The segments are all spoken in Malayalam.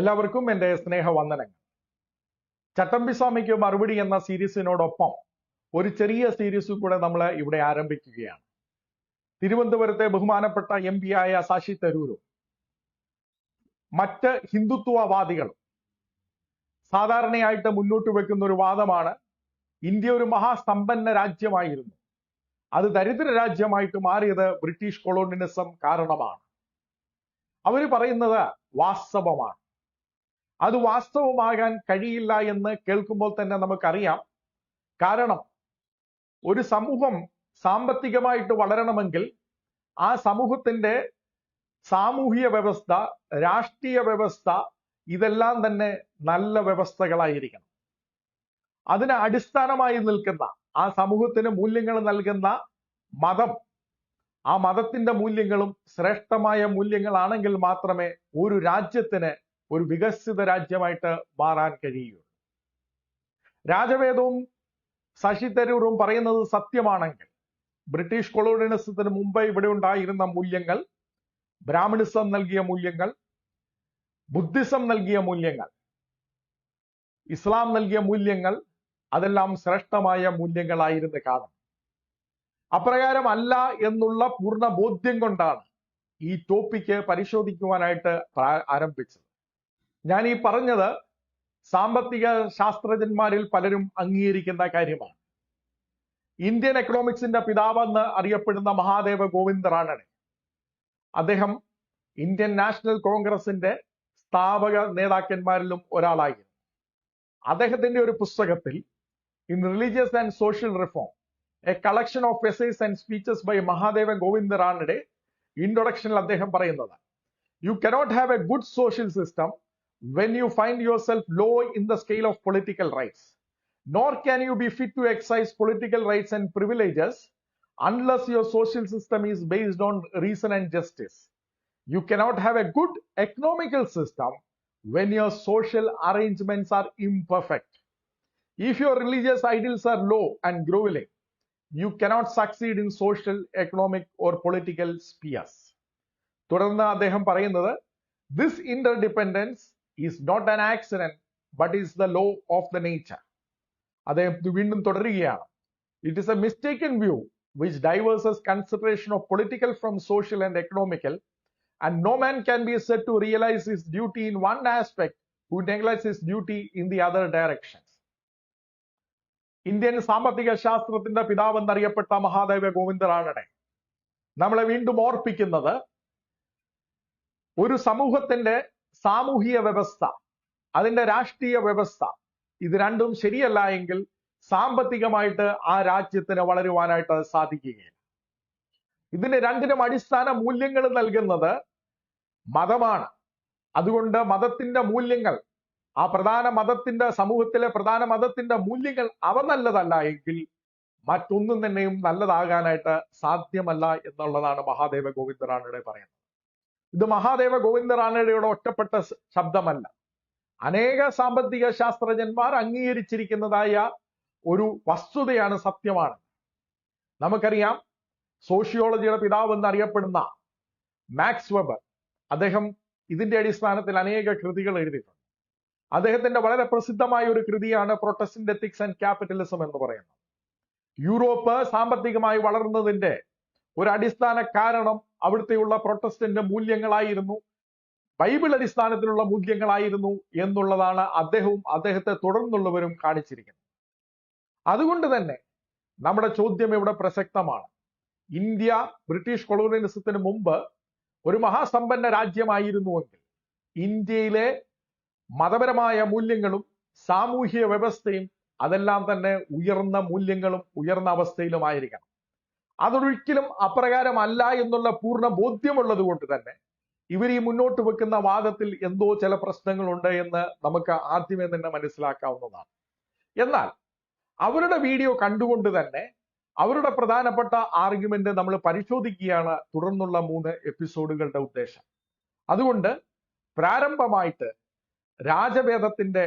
എല്ലാവർക്കും എൻ്റെ സ്നേഹവന്ദനങ്ങൾ. ചട്ടമ്പിസ്വാമിക്ക് മറുപടി എന്ന സീരീസിനോടൊപ്പം ഒരു ചെറിയ സീരീസ് കൂടെ നമ്മൾ ഇവിടെ ആരംഭിക്കുകയാണ്. തിരുവനന്തപുരത്തെ ബഹുമാനപ്പെട്ട MP ആയ ശശി തരൂരും മറ്റ് ഹിന്ദുത്വവാദികളും സാധാരണയായിട്ട് മുന്നോട്ട് വെക്കുന്ന ഒരു വാദമാണ്, ഇന്ത്യ ഒരു മഹാസമ്പന്ന രാജ്യമായിരുന്നു, അത് ദരിദ്ര രാജ്യമായിട്ട് മാറിയത് ബ്രിട്ടീഷ് കൊളോണിയലിസം കാരണമാണ്. അവർ പറയുന്നത് വാസ്തവമാണ്. അത് വാസ്തവമാകാൻ കഴിയില്ല എന്ന് കേൾക്കുമ്പോൾ തന്നെ നമുക്കറിയാം. കാരണം ഒരു സമൂഹം സാമ്പത്തികമായിട്ട് വളരണമെങ്കിൽ ആ സമൂഹത്തിന്റെ സാമൂഹിക വ്യവസ്ഥ, രാഷ്ട്രീയ വ്യവസ്ഥ ഇതെല്ലാം തന്നെ നല്ല വ്യവസ്ഥകളായിരിക്കണം. അതിന് അടിസ്ഥാനമായി നിൽക്കുന്ന ആ സമൂഹത്തിന് മൂല്യങ്ങൾ നൽകുന്ന മതം, ആ മതത്തിന്റെ മൂല്യങ്ങളും ശ്രേഷ്ഠമായ മൂല്യങ്ങളാണെങ്കിൽ മാത്രമേ ഒരു രാജ്യത്തിന് ഒരു വികസിത രാജ്യമായിട്ട് മാറാൻ കഴിയൂ. രാജവേദവും ശശി തരൂരും പറയുന്നത് സത്യമാണെങ്കിൽ ബ്രിട്ടീഷ് കൊളോണിയലിസത്തിന് മുമ്പ് ഇവിടെ ഉണ്ടായിരുന്ന മൂല്യങ്ങൾ, ബ്രാഹ്മണിസം നൽകിയ മൂല്യങ്ങൾ, ബുദ്ധിസം നൽകിയ മൂല്യങ്ങൾ, ഇസ്ലാം നൽകിയ മൂല്യങ്ങൾ, അതെല്ലാം ശ്രേഷ്ഠമായ മൂല്യങ്ങളായിരുന്നു കാണും. അപ്രകാരം അല്ല എന്നുള്ള പൂർണ്ണ ബോധ്യം കൊണ്ടാണ് ഈ ടോപ്പിക്ക് പരിശോധിക്കുവാനായിട്ട് ആരംഭിച്ചത്. ഞാൻ ഈ പറഞ്ഞത് സാമ്പത്തിക ശാസ്ത്രജ്ഞന്മാരിൽ പലരും അംഗീകരിക്കുന്ന കാര്യമാണ്. ഇന്ത്യൻ എക്കണോമിക്സിന്റെ പിതാവെന്ന് അറിയപ്പെടുന്ന മഹാദേവ ഗോവിന്ദ് റാനഡെ, അദ്ദേഹം ഇന്ത്യൻ നാഷണൽ കോൺഗ്രസിന്റെ സ്ഥാപക നേതാക്കന്മാരിലും ഒരാളായിരുന്നു. അദ്ദേഹത്തിന്റെ ഒരു പുസ്തകത്തിൽ in religious and social reform, a collection of essays and speeches by Mahadev Govind Ranade, ഇൻട്രൊഡക്ഷനിൽ അദ്ദേഹം പറയുന്നത്, you cannot have a good social system when you find yourself low in the scale of political rights, nor can you be fit to exercise political rights and privileges unless your social system is based on reason and justice. You cannot have a good economical system when your social arrangements are imperfect. If your religious ideals are low and groveling, you cannot succeed in social, economic or political spheres. തുടർന്ന് അദ്ദേഹം പറയുന്നത്, this interdependence is not an accident but is the law of the nature. അദ്ദേഹം വീണ്ടും തുടരുകയാണ്, it is a mistaken view which diverses consideration of political from social and economical, and no man can be said to realize his duty in one aspect who neglects his duty in the other directions. Indian സാമ്പത്തിക ശാസ്ത്രത്തിന്റെ പിതാവ് എന്നറിയപ്പെട്ട മഹാദേവ ഗോവിന്ദ് റാനഡെ നമ്മളെ വീണ്ടും ഓർപ്പിക്കുന്നത്, ഒരു സമൂഹത്തിന്റെ സാമൂഹിക വ്യവസ്ഥ, അതിന്റെ രാഷ്ട്രീയ വ്യവസ്ഥ, ഇത് രണ്ടും ശരിയല്ല എങ്കിൽ സാമ്പത്തികമായിട്ട് ആ രാജ്യത്തിന് വളരുവാനായിട്ട് സാധിക്കുകയില്ല. ഇതിന് രണ്ടിനും അടിസ്ഥാന മൂല്യങ്ങൾ നൽകുന്നത് മതമാണ്. അതുകൊണ്ട് മതത്തിന്റെ മൂല്യങ്ങൾ, ആ പ്രധാന മതത്തിന്റെ, സമൂഹത്തിലെ പ്രധാന മതത്തിന്റെ മൂല്യങ്ങൾ അവ നല്ലതല്ല എങ്കിൽ മറ്റൊന്നും തന്നെയും നല്ലതാകാനായിട്ട് സാധ്യമല്ല എന്നുള്ളതാണ് മഹാദേവ ഗോവിന്ദ് റാനഡെ പറയുന്നത്. ഇത് മഹാദേവ ഗോവിന്ദ് റാനഡെയുടെ ഒറ്റപ്പെട്ട ശബ്ദമല്ല. അനേക സാമ്പത്തിക ശാസ്ത്രജ്ഞന്മാർ അംഗീകരിച്ചിരിക്കുന്നതായ ഒരു വസ്തുതയാണ്, സത്യമാണ്. നമുക്കറിയാം, സോഷ്യോളജിയുടെ പിതാവ് എന്നറിയപ്പെടുന്ന മാക്സ് വെബർ, അദ്ദേഹം ഇതിന്റെ അടിസ്ഥാനത്തിൽ അനേക കൃതികൾ എഴുതിയിട്ടുണ്ട്. അദ്ദേഹത്തിന്റെ വളരെ പ്രസിദ്ധമായ ഒരു കൃതിയാണ് പ്രൊട്ടസ്റ്റന്റ് എത്തിക്സ് ആൻഡ് ക്യാപിറ്റലിസം എന്ന് പറയുന്നത്. യൂറോപ്പ് സാമ്പത്തികമായി വളർന്നതിന്റെ ഒരു അടിസ്ഥാന കാരണം അവിടുത്തെയുള്ള പ്രൊട്ടസ്റ്റന്റ് മൂല്യങ്ങളായിരുന്നു, ബൈബിൾ അടിസ്ഥാനത്തിലുള്ള മൂല്യങ്ങളായിരുന്നു എന്നുള്ളതാണ് അദ്ദേഹവും അദ്ദേഹത്തെ തുടർന്നുള്ളവരും കാണിച്ചിരിക്കുന്നത്. അതുകൊണ്ട് തന്നെ നമ്മുടെ ചോദ്യം ഇവിടെ പ്രസക്തമാണ്. ഇന്ത്യ ബ്രിട്ടീഷ് കൊളോണിയലിസത്തിന് മുമ്പ് ഒരു മഹാസമ്പന്ന രാജ്യമായിരുന്നുവെങ്കിൽ ഇന്ത്യയിലെ മതപരമായ മൂല്യങ്ങളും സാമൂഹിക വ്യവസ്ഥയും അതെല്ലാം തന്നെ ഉയർന്ന മൂല്യങ്ങളും ഉയർന്ന അവസ്ഥയിലുമായിരിക്കണം. അതൊരിക്കലും അപ്രകാരമല്ല എന്നുള്ള പൂർണ്ണ ബോധ്യമുള്ളത് കൊണ്ട് തന്നെ ഇവർ ഈ മുന്നോട്ട് വെക്കുന്ന വാദത്തിൽ എന്തോ ചില പ്രശ്നങ്ങളുണ്ട് എന്ന് നമുക്ക് ആദ്യമേ തന്നെ മനസ്സിലാക്കാവുന്നതാണ്. എന്നാൽ അവരുടെ വീഡിയോ കണ്ടുകൊണ്ട് തന്നെ അവരുടെ പ്രധാനപ്പെട്ട ആർഗ്യുമെന്റ് നമ്മൾ പരിശോധിക്കുകയാണ് തുടർന്നുള്ള 3 എപ്പിസോഡുകളുടെ ഉദ്ദേശം. അതുകൊണ്ട് പ്രാരംഭമായിട്ട് രാജവേദത്തിന്റെ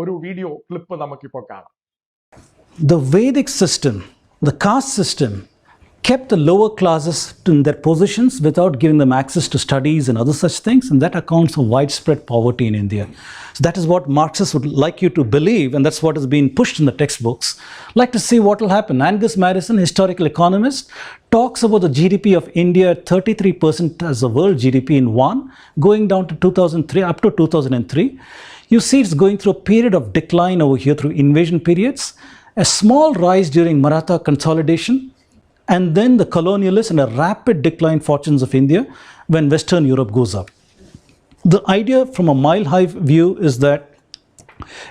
ഒരു വീഡിയോ ക്ലിപ്പ് നമുക്കിപ്പോൾ കാണാം. The Vedic system, the caste system, kept the lower classes in their positions without giving them access to studies and other such things, and that accounts for widespread poverty in India. So that is what Marxists would like you to believe, and that's what is being pushed in the textbooks. Like to see what will happen. Angus Madison, historical economist, talks about the GDP of India at 33% as the world GDP in one, going down to 2003, up to 2003. You see it's going through a period of decline over here through invasion periods, a small rise during Maratha consolidation, and then the colonialists and a rapid decline fortunes of India when Western Europe goes up. The idea from a mile-high view is that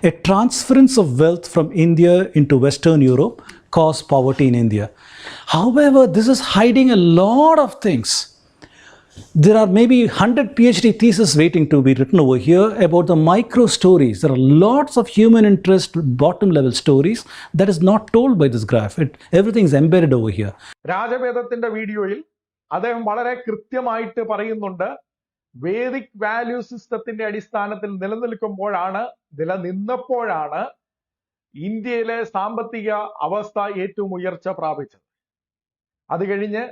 a transference of wealth from India into Western Europe caused poverty in India. However, this is hiding a lot of things. There are maybe 100 PhD theses waiting to be written over here about the micro stories. There are lots of human interest, bottom level stories that is not told by this graph. Everything is embedded over here. രാജവേദത്തിന്റെ വീഡിയോയിൽ അദ്ദേഹം വളരെ കൃത്യമായിട്ട് പറയുന്നുണ്ട്, വേദിക് വാല്യൂ സിസ്റ്റത്തിന്റെ അടിസ്ഥാനത്തിൽ നിലനിന്നപ്പോഴാണ് ഇന്ത്യയിലെ സാമ്പത്തിക അവസ്ഥ ഏറ്റവും ഉയർച്ച പ്രാപിച്ചത്. അത് കഴിഞ്ഞ്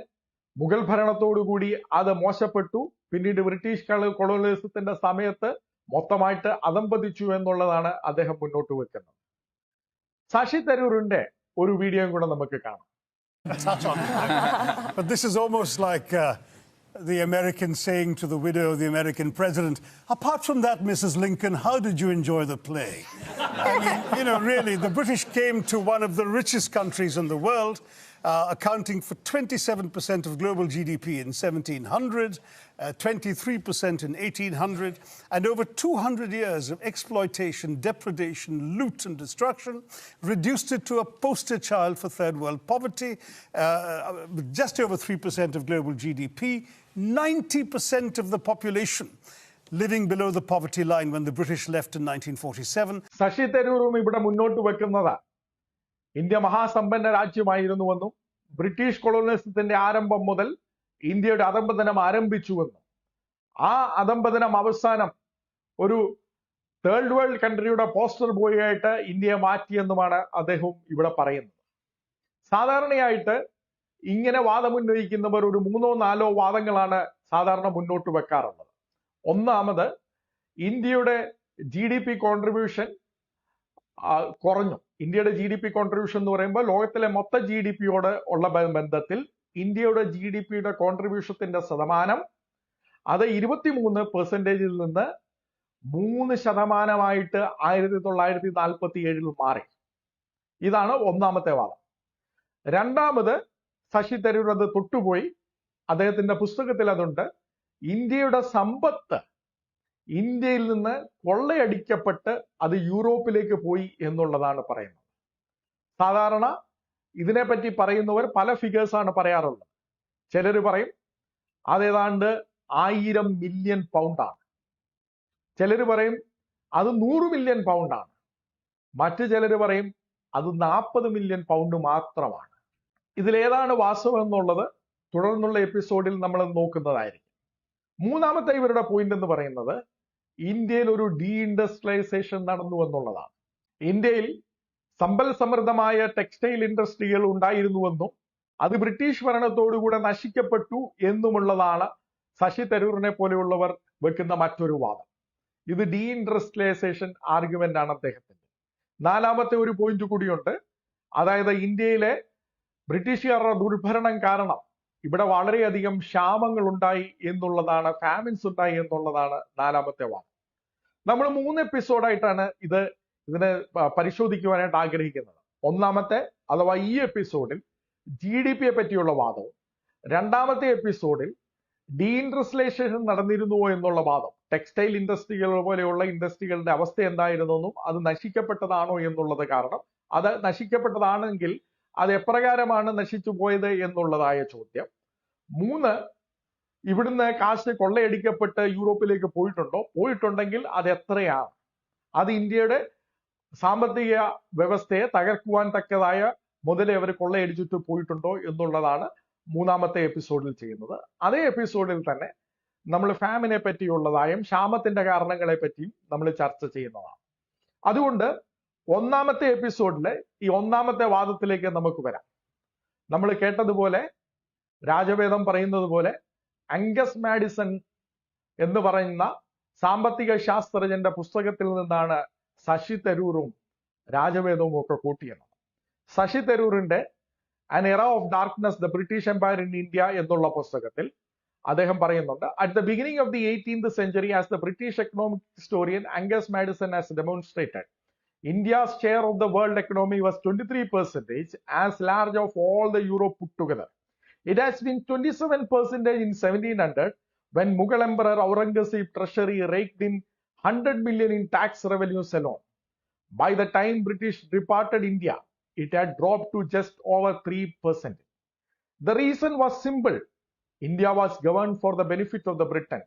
മുഗൾ ഭരണത്തോടുകൂടി അത് മോശപ്പെട്ടു. പിന്നീട് ബ്രിട്ടീഷ് കൊളോണിയലിസത്തിന്റെ സമയത്ത് മൊത്തമായിട്ട് അധംപതിച്ചു എന്നുള്ളതാണ് അദ്ദേഹം മുന്നോട്ട് വെക്കുന്നത്. ശശി തരൂരിന്റെ ഒരു വീഡിയോയും കൂടെ നമുക്ക് കാണാം. But this is almost like the American saying to the widow of the American president, apart from that, Mrs. Lincoln, how did you enjoy the play? I mean, really, the British came to one of the richest countries in the world, accounting for 27% of global GDP in 1700, 23% in 1800, and over 200 years of exploitation, depredation, loot and destruction, reduced it to a poster child for third world poverty, just over 3% of global GDP, 90% of the population living below the poverty line when the British left in 1947. Sasi തരൂരും ഇവിടെ മുന്നോട്ട് വെക്കുന്നത് ഇന്ത്യ മഹാസമ്പന്ന രാജ്യമായിരുന്നുവെന്നും ബ്രിട്ടീഷ് കൊളോണിയലിസത്തിന്റെ ആരംഭം മുതൽ ഇന്ത്യയുടെ അധംപതനം ആരംഭിച്ചുവെന്നും ആ അധംപതനം അവസാനം ഒരു തേർഡ് വേൾഡ് കൺട്രിയുടെ പോസ്റ്റർ ബോയ് ആയിട്ട് ഇന്ത്യയെ മാറ്റിയെന്നുമാണ് അദ്ദേഹം ഇവിടെ പറയുന്നത്. സാധാരണയായിട്ട് ഇങ്ങനെ വാദമുന്നയിക്കുന്നവർ ഒരു 3-4 വാദങ്ങളാണ് സാധാരണ മുന്നോട്ട് വെക്കാറുള്ളത്. ഒന്നാമത്, ഇന്ത്യയുടെ GDP കോൺട്രിബ്യൂഷൻ കുറഞ്ഞു. ഇന്ത്യയുടെ GDP കോൺട്രിബ്യൂഷൻ എന്ന് പറയുമ്പോൾ ലോകത്തിലെ മൊത്തം GDPയോട് ഉള്ള ബന്ധത്തിൽ ഇന്ത്യയുടെ GDPയുടെ കോൺട്രിബ്യൂഷത്തിന്റെ ശതമാനം അത് 23%-ൽ നിന്ന് 3% 1947 മാറി. ഇതാണ് ഒന്നാമത്തെ വാദം. രണ്ടാമത്, ശശി തരൂർ അത് തൊട്ടുപോയി, അദ്ദേഹത്തിന്റെ പുസ്തകത്തിൽ അതുണ്ട്, ഇന്ത്യയുടെ സമ്പത്ത് ഇന്ത്യയിൽ നിന്ന് കൊള്ളയടിക്കപ്പെട്ട് അത് യൂറോപ്പിലേക്ക് പോയി എന്നുള്ളതാണ് പറയുന്നത്. സാധാരണ ഇതിനെപ്പറ്റി പറയുന്നവർ പല ഫിഗേഴ്സാണ് പറയാറുള്ളത്. ചിലർ പറയും അതേതാണ്ട് 1000 മില്യൺ പൗണ്ടാണ്, ചിലർ പറയും അത് 100 മില്യൺ പൗണ്ടാണ്, മറ്റു ചിലർ പറയും അത് 40 മില്യൺ പൗണ്ട് മാത്രമാണ്. ഇതിലേതാണ് വാസ്തവം എന്നുള്ളത് തുടർന്നുള്ള എപ്പിസോഡിൽ നമ്മൾ നോക്കുന്നതായിരിക്കും. മൂന്നാമത്തെ ഇവരുടെ പോയിന്റ് എന്ന് പറയുന്നത് ഇന്ത്യയിൽ ഒരു ഡീഇൻഡസ്ട്രിയലൈസേഷൻ നടന്നു എന്നുള്ളതാണ്. ഇന്ത്യയിൽ സമ്പൽ സമൃദ്ധമായ ടെക്സ്റ്റൈൽ ഇൻഡസ്ട്രികൾ ഉണ്ടായിരുന്നുവെന്നും അത് ബ്രിട്ടീഷ് ഭരണത്തോടുകൂടെ നശിക്കപ്പെട്ടു എന്നുമുള്ളതാണ് ശശി തരൂരിനെ പോലെയുള്ളവർ വെക്കുന്ന മറ്റൊരു വാദം. ഇത് ഡീഇൻഡസ്ട്രിയലൈസേഷൻ ആർഗ്യുമെന്റ് ആണ് അദ്ദേഹത്തിന്റെ. നാലാമത്തെ ഒരു പോയിന്റ് കൂടിയുണ്ട്, അതായത് ഇന്ത്യയിലെ ബ്രിട്ടീഷുകാരുടെ ദുർഭരണം കാരണം ഇവിടെ വളരെയധികം ക്ഷാമങ്ങൾ ഉണ്ടായി എന്നുള്ളതാണ്, ഫാമിൻസ് ഉണ്ടായി എന്നുള്ളതാണ് നാലാമത്തെ വാദം. നമ്മൾ 3 എപ്പിസോഡായിട്ടാണ് ഇതിനെ പരിശോധിക്കുവാനായിട്ട് ആഗ്രഹിക്കുന്നത്. ഒന്നാമത്തെ അഥവാ ഈ എപ്പിസോഡിൽ GDPയെ പറ്റിയുള്ള വാദവും, രണ്ടാമത്തെ എപ്പിസോഡിൽ ഡീഇൻഡസ്ട്രിയലൈസേഷൻ നടന്നിരുന്നുവോ എന്നുള്ള വാദം, ടെക്സ്റ്റൈൽ ഇൻഡസ്ട്രികൾ പോലെയുള്ള ഇൻഡസ്ട്രികളുടെ അവസ്ഥ എന്തായിരുന്നെന്നും അത് നശിക്കപ്പെട്ടതാണോ എന്നുള്ളത്, കാരണം അത് നശിക്കപ്പെട്ടതാണെങ്കിൽ അത് എപ്രകാരമാണ് നശിച്ചു പോയത് എന്നുള്ളതായ ചോദ്യം. 3, ഇവിടുന്ന് കാശ് കൊള്ളയടിക്കപ്പെട്ട് യൂറോപ്പിലേക്ക് പോയിട്ടുണ്ടെങ്കിൽ അത് എത്രയാണ്, അത് ഇന്ത്യയുടെ സാമ്പത്തിക വ്യവസ്ഥയെ തകർക്കുവാൻ തക്കതായ മുതലേ അവർ കൊള്ളയടിച്ചിട്ട് പോയിട്ടുണ്ടോ എന്നുള്ളതാണ് മൂന്നാമത്തെ എപ്പിസോഡിൽ ചെയ്യുന്നത്. അതേ എപ്പിസോഡിൽ തന്നെ നമ്മൾ ഫാമിനെ പറ്റിയുള്ളതായും ക്ഷാമത്തിന്റെ കാരണങ്ങളെ പറ്റിയും നമ്മൾ ചർച്ച ചെയ്യുന്നതാണ്. അതുകൊണ്ട് ഒന്നാമത്തെ എപ്പിസോഡില് ഈ ഒന്നാമത്തെ വാദത്തിലേക്ക് നമുക്ക് വരാം. നമ്മൾ കേട്ടതുപോലെ രാജവേദം പറയുന്നത് പോലെ അംഗസ് മാഡിസൺ എന്ന് പറയുന്ന സാമ്പത്തിക ശാസ്ത്രജ്ഞന്റെ പുസ്തകത്തിൽ നിന്നാണ് ശശി തരൂറും രാജവേദവും ഒക്കെ കൂട്ടിയത്. Sasi തരൂറിന്റെ An Era of Darkness, The British Empire in India എന്നുള്ള പുസ്തകത്തിൽ അദ്ദേഹം പറയുന്നുണ്ട്, at the beginning of the 18th century, as the British economic historian Angus Maddison has demonstrated, India's share of the world economy was 23%, as large of all the Europe put together. It has been 27% in 1700, when Mughal Emperor Aurangzeb treasury raked in 100 million in tax revenues alone. By the time British departed India, it had dropped to just over 3%. The reason was simple. India was governed for the benefit of the Britain.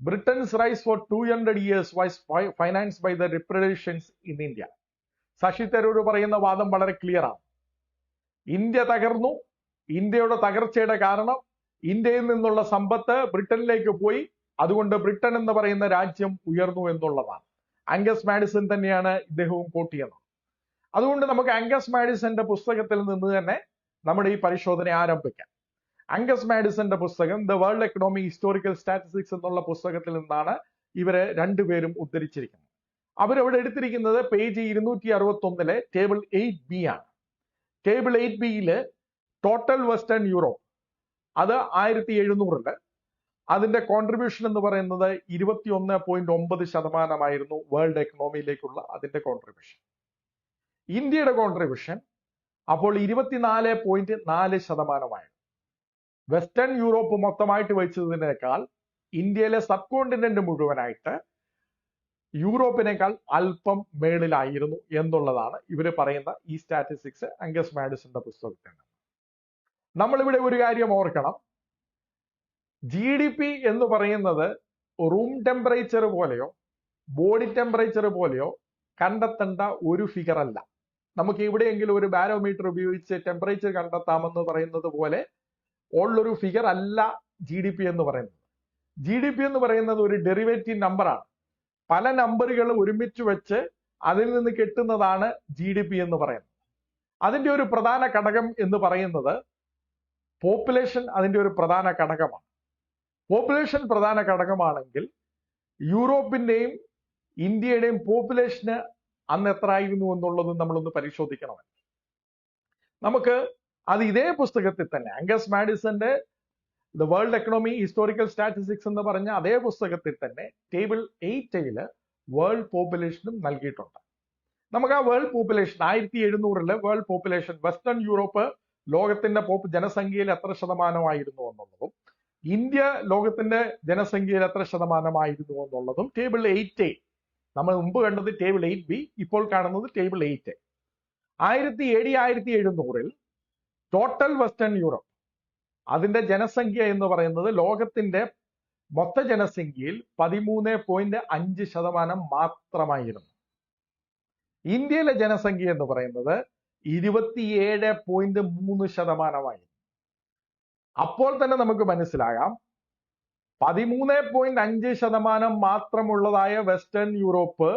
Britain's rise for 200 years was financed by the reparations in India. Sasi Tharoor പറയുന്ന വാദം വളരെ ക്ലിയർ ആണ്. ഇന്ത്യ തകർന്നു. ഇന്ത്യയുടെ തകർച്ചയുടെ കാരണം ഇന്ത്യയിൽ നിന്നുള്ള സമ്പത്ത് ബ്രിട്ടനിലേക്ക് പോയി. അതുകൊണ്ട് ബ്രിട്ടൻ എന്ന് പറയുന്ന രാജ്യം ഉയർന്നു എന്നുള്ളതാണ്. ആംഗസ് മാഡിസൺ തന്നെയാണ് ഇദ്ദേഹവും കോട്ട് ചെയ്യുന്നത്. അതുകൊണ്ട് നമുക്ക് ആംഗസ് മാഡിസന്റെ പുസ്തകത്തിൽ നിന്ന് തന്നെ നമ്മുടെ ഈ പരിശോധന ആരംഭിക്കാം. ആംഗസ് മാഡിസന്റെ പുസ്തകം the world economy historical statistics എന്നുള്ള പുസ്തകത്തിൽ നിന്നാണ് ഇവരെ രണ്ടുപേരും ഉദ്ധരിച്ചിരിക്കുന്നത്. അവരവിടെ എടുത്തിരിക്കുന്നത് പേജ് 261 ടേബിൾ 8B ആണ്. ടേബിൾ 8Bയില് ടോട്ടൽ വെസ്റ്റേൺ യൂറോപ്പ് അത് 1700 അതിന്റെ കോൺട്രിബ്യൂഷൻ എന്ന് പറയുന്നത് 21.9% വേൾഡ് എക്കണോമിയിലേക്കുള്ള അതിന്റെ കോൺട്രിബ്യൂഷൻ. ഇന്ത്യയുടെ കോൺട്രിബ്യൂഷൻ അപ്പോൾ 24.4%. വെസ്റ്റേൺ യൂറോപ്പ് മൊത്തമായിട്ട് വെച്ചതിനേക്കാൾ ഇന്ത്യയിലെ സബ് കോണ്ടിനെന്റ് മുഴുവനായിട്ട് യൂറോപ്പിനേക്കാൾ അല്പം മേളിലായിരുന്നു എന്നുള്ളതാണ് ഇവർ പറയുന്ന ഈ സ്റ്റാറ്റിസ്റ്റിക്സ് ആംഗസ് മാഡിസന്റെ പുസ്തകത്തിൽ. നമ്മളിവിടെ ഒരു കാര്യം ഓർക്കണം, GDP എന്ന് പറയുന്നത് റൂം ടെമ്പറേച്ചർ പോലെയോ ബോഡി ടെമ്പറേച്ചർ പോലെയോ കണ്ടെത്തേണ്ട ഒരു ഫിഗർ അല്ല. നമുക്ക് എവിടെയെങ്കിലും ഒരു ബാരോമീറ്റർ ഉപയോഗിച്ച് ടെമ്പറേച്ചർ കണ്ടെത്താമെന്ന് പറയുന്നത് പോലെ ഉള്ളൊരു ഫിഗർ അല്ല GDP എന്ന് പറയുന്നത്. GDP എന്ന് പറയുന്നത് ഒരു ഡെറിവേറ്റീവ് നമ്പറാണ്. പല നമ്പറുകൾ ഒരുമിച്ച് വെച്ച് അതിൽ നിന്ന് കിട്ടുന്നതാണ് GDP എന്ന് പറയുന്നത്. അതിന്റെ ഒരു പ്രധാന ഘടകം എന്ന് പറയുന്നത് പോപ്പുലേഷൻ അതിന്റെ ഒരു പ്രധാന ഘടകമാണ്. പോപ്പുലേഷൻ പ്രധാന ഘടകമാണെങ്കിൽ യൂറോപ്പിന്റെയും ഇന്ത്യയുടെയും പോപ്പുലേഷന് അന്ന് എത്ര ആയിരുന്നു എന്നുള്ളത് നമ്മളൊന്ന് പരിശോധിക്കണം. നമുക്ക് അത് ഇതേ പുസ്തകത്തിൽ തന്നെ ആംഗസ് മാഡിസന്റെ the world economy historical statistics എന്ന് പറഞ്ഞ അതേ പുസ്തകത്തിൽ തന്നെ ടേബിൾ 8 വേൾഡ് പോപ്പുലേഷനും നൽകിയിട്ടുണ്ട്. നമുക്ക് ആ world population 1700 world population western Europe ലോകത്തിന്റെ ജനസംഖ്യയിൽ എത്ര ശതമാനമായിരുന്നു എന്നുള്ളതും ഇന്ത്യ ലോകത്തിന്റെ ജനസംഖ്യയിൽ എത്ര ശതമാനമായിരുന്നു എന്നുള്ളതും ടേബിൾ 8A, നമ്മൾ മുമ്പ് കണ്ടത് ടേബിൾ 8B, ഇപ്പോൾ കാണുന്നത് table 8A. 1700 total western Europe അതിന്റെ ജനസംഖ്യ എന്ന് പറയുന്നത് ലോകത്തിന്റെ മൊത്ത ജനസംഖ്യയിൽ 13.5% മാത്രമായിരുന്നു. ഇന്ത്യയിലെ ജനസംഖ്യ എന്ന് പറയുന്നത് 27.3%. അപ്പോൾ തന്നെ നമുക്ക് മനസ്സിലാകാം 13.5% മാത്രമുള്ളതായ വെസ്റ്റേൺ യൂറോപ്പ്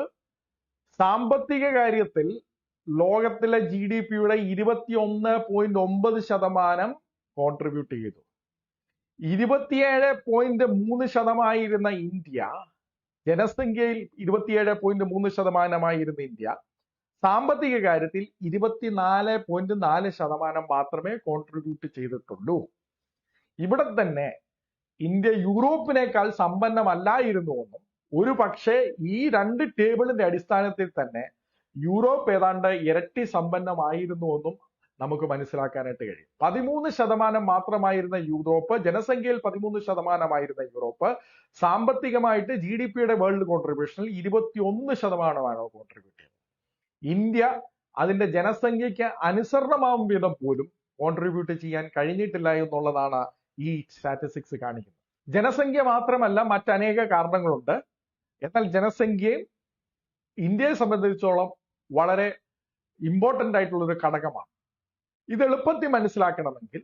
സാമ്പത്തിക കാര്യത്തിൽ ലോകത്തിലെ GDPയുടെ 21.9% കോൺട്രിബ്യൂട്ട് ചെയ്തു. 27.3% ഇന്ത്യ, ജനസംഖ്യയിൽ 27.3% ഇന്ത്യ സാമ്പത്തിക കാര്യത്തിൽ 24.4% മാത്രമേ കോൺട്രിബ്യൂട്ട് ചെയ്തിട്ടുള്ളൂ. ഇവിടെ തന്നെ ഇന്ത്യ യൂറോപ്പിനേക്കാൾ സമ്പന്നമല്ലായിരുന്നുവെന്നും ഒരു പക്ഷേ ഈ രണ്ട് ടേബിളിന്റെ അടിസ്ഥാനത്തിൽ തന്നെ യൂറോപ്പ് ഏതാണ്ട് ഇരട്ടി സമ്പന്നമായിരുന്നുവെന്നും നമുക്ക് മനസ്സിലാക്കാനായിട്ട് കഴിയും. 13% മാത്രമായിരുന്ന യൂറോപ്പ്, ജനസംഖ്യയിൽ 13% യൂറോപ്പ് സാമ്പത്തികമായിട്ട് GDPയുടെ വേൾഡ് കോൺട്രിബ്യൂഷനിൽ 21% കോൺട്രിബ്യൂട്ട് ചെയ്തത്. ഇന്ത്യ അതിന്റെ ജനസംഖ്യയ്ക്ക് അനുസരണമാവും വിധം പോലും കോൺട്രിബ്യൂട്ട് ചെയ്യാൻ കഴിഞ്ഞിട്ടില്ല എന്നുള്ളതാണ് ഈ സ്റ്റാറ്റിസ്റ്റിക്സ് കാണിക്കുന്നത്. ജനസംഖ്യ മാത്രമല്ല, മറ്റനേക കാരണങ്ങളുണ്ട്. എന്നാൽ ജനസംഖ്യയും ഇന്ത്യയെ സംബന്ധിച്ചോളം വളരെ ഇമ്പോർട്ടന്റ് ആയിട്ടുള്ള ഒരു ഘടകമാണ്. ഇത് എളുപ്പത്തിൽ മനസ്സിലാക്കണമെങ്കിൽ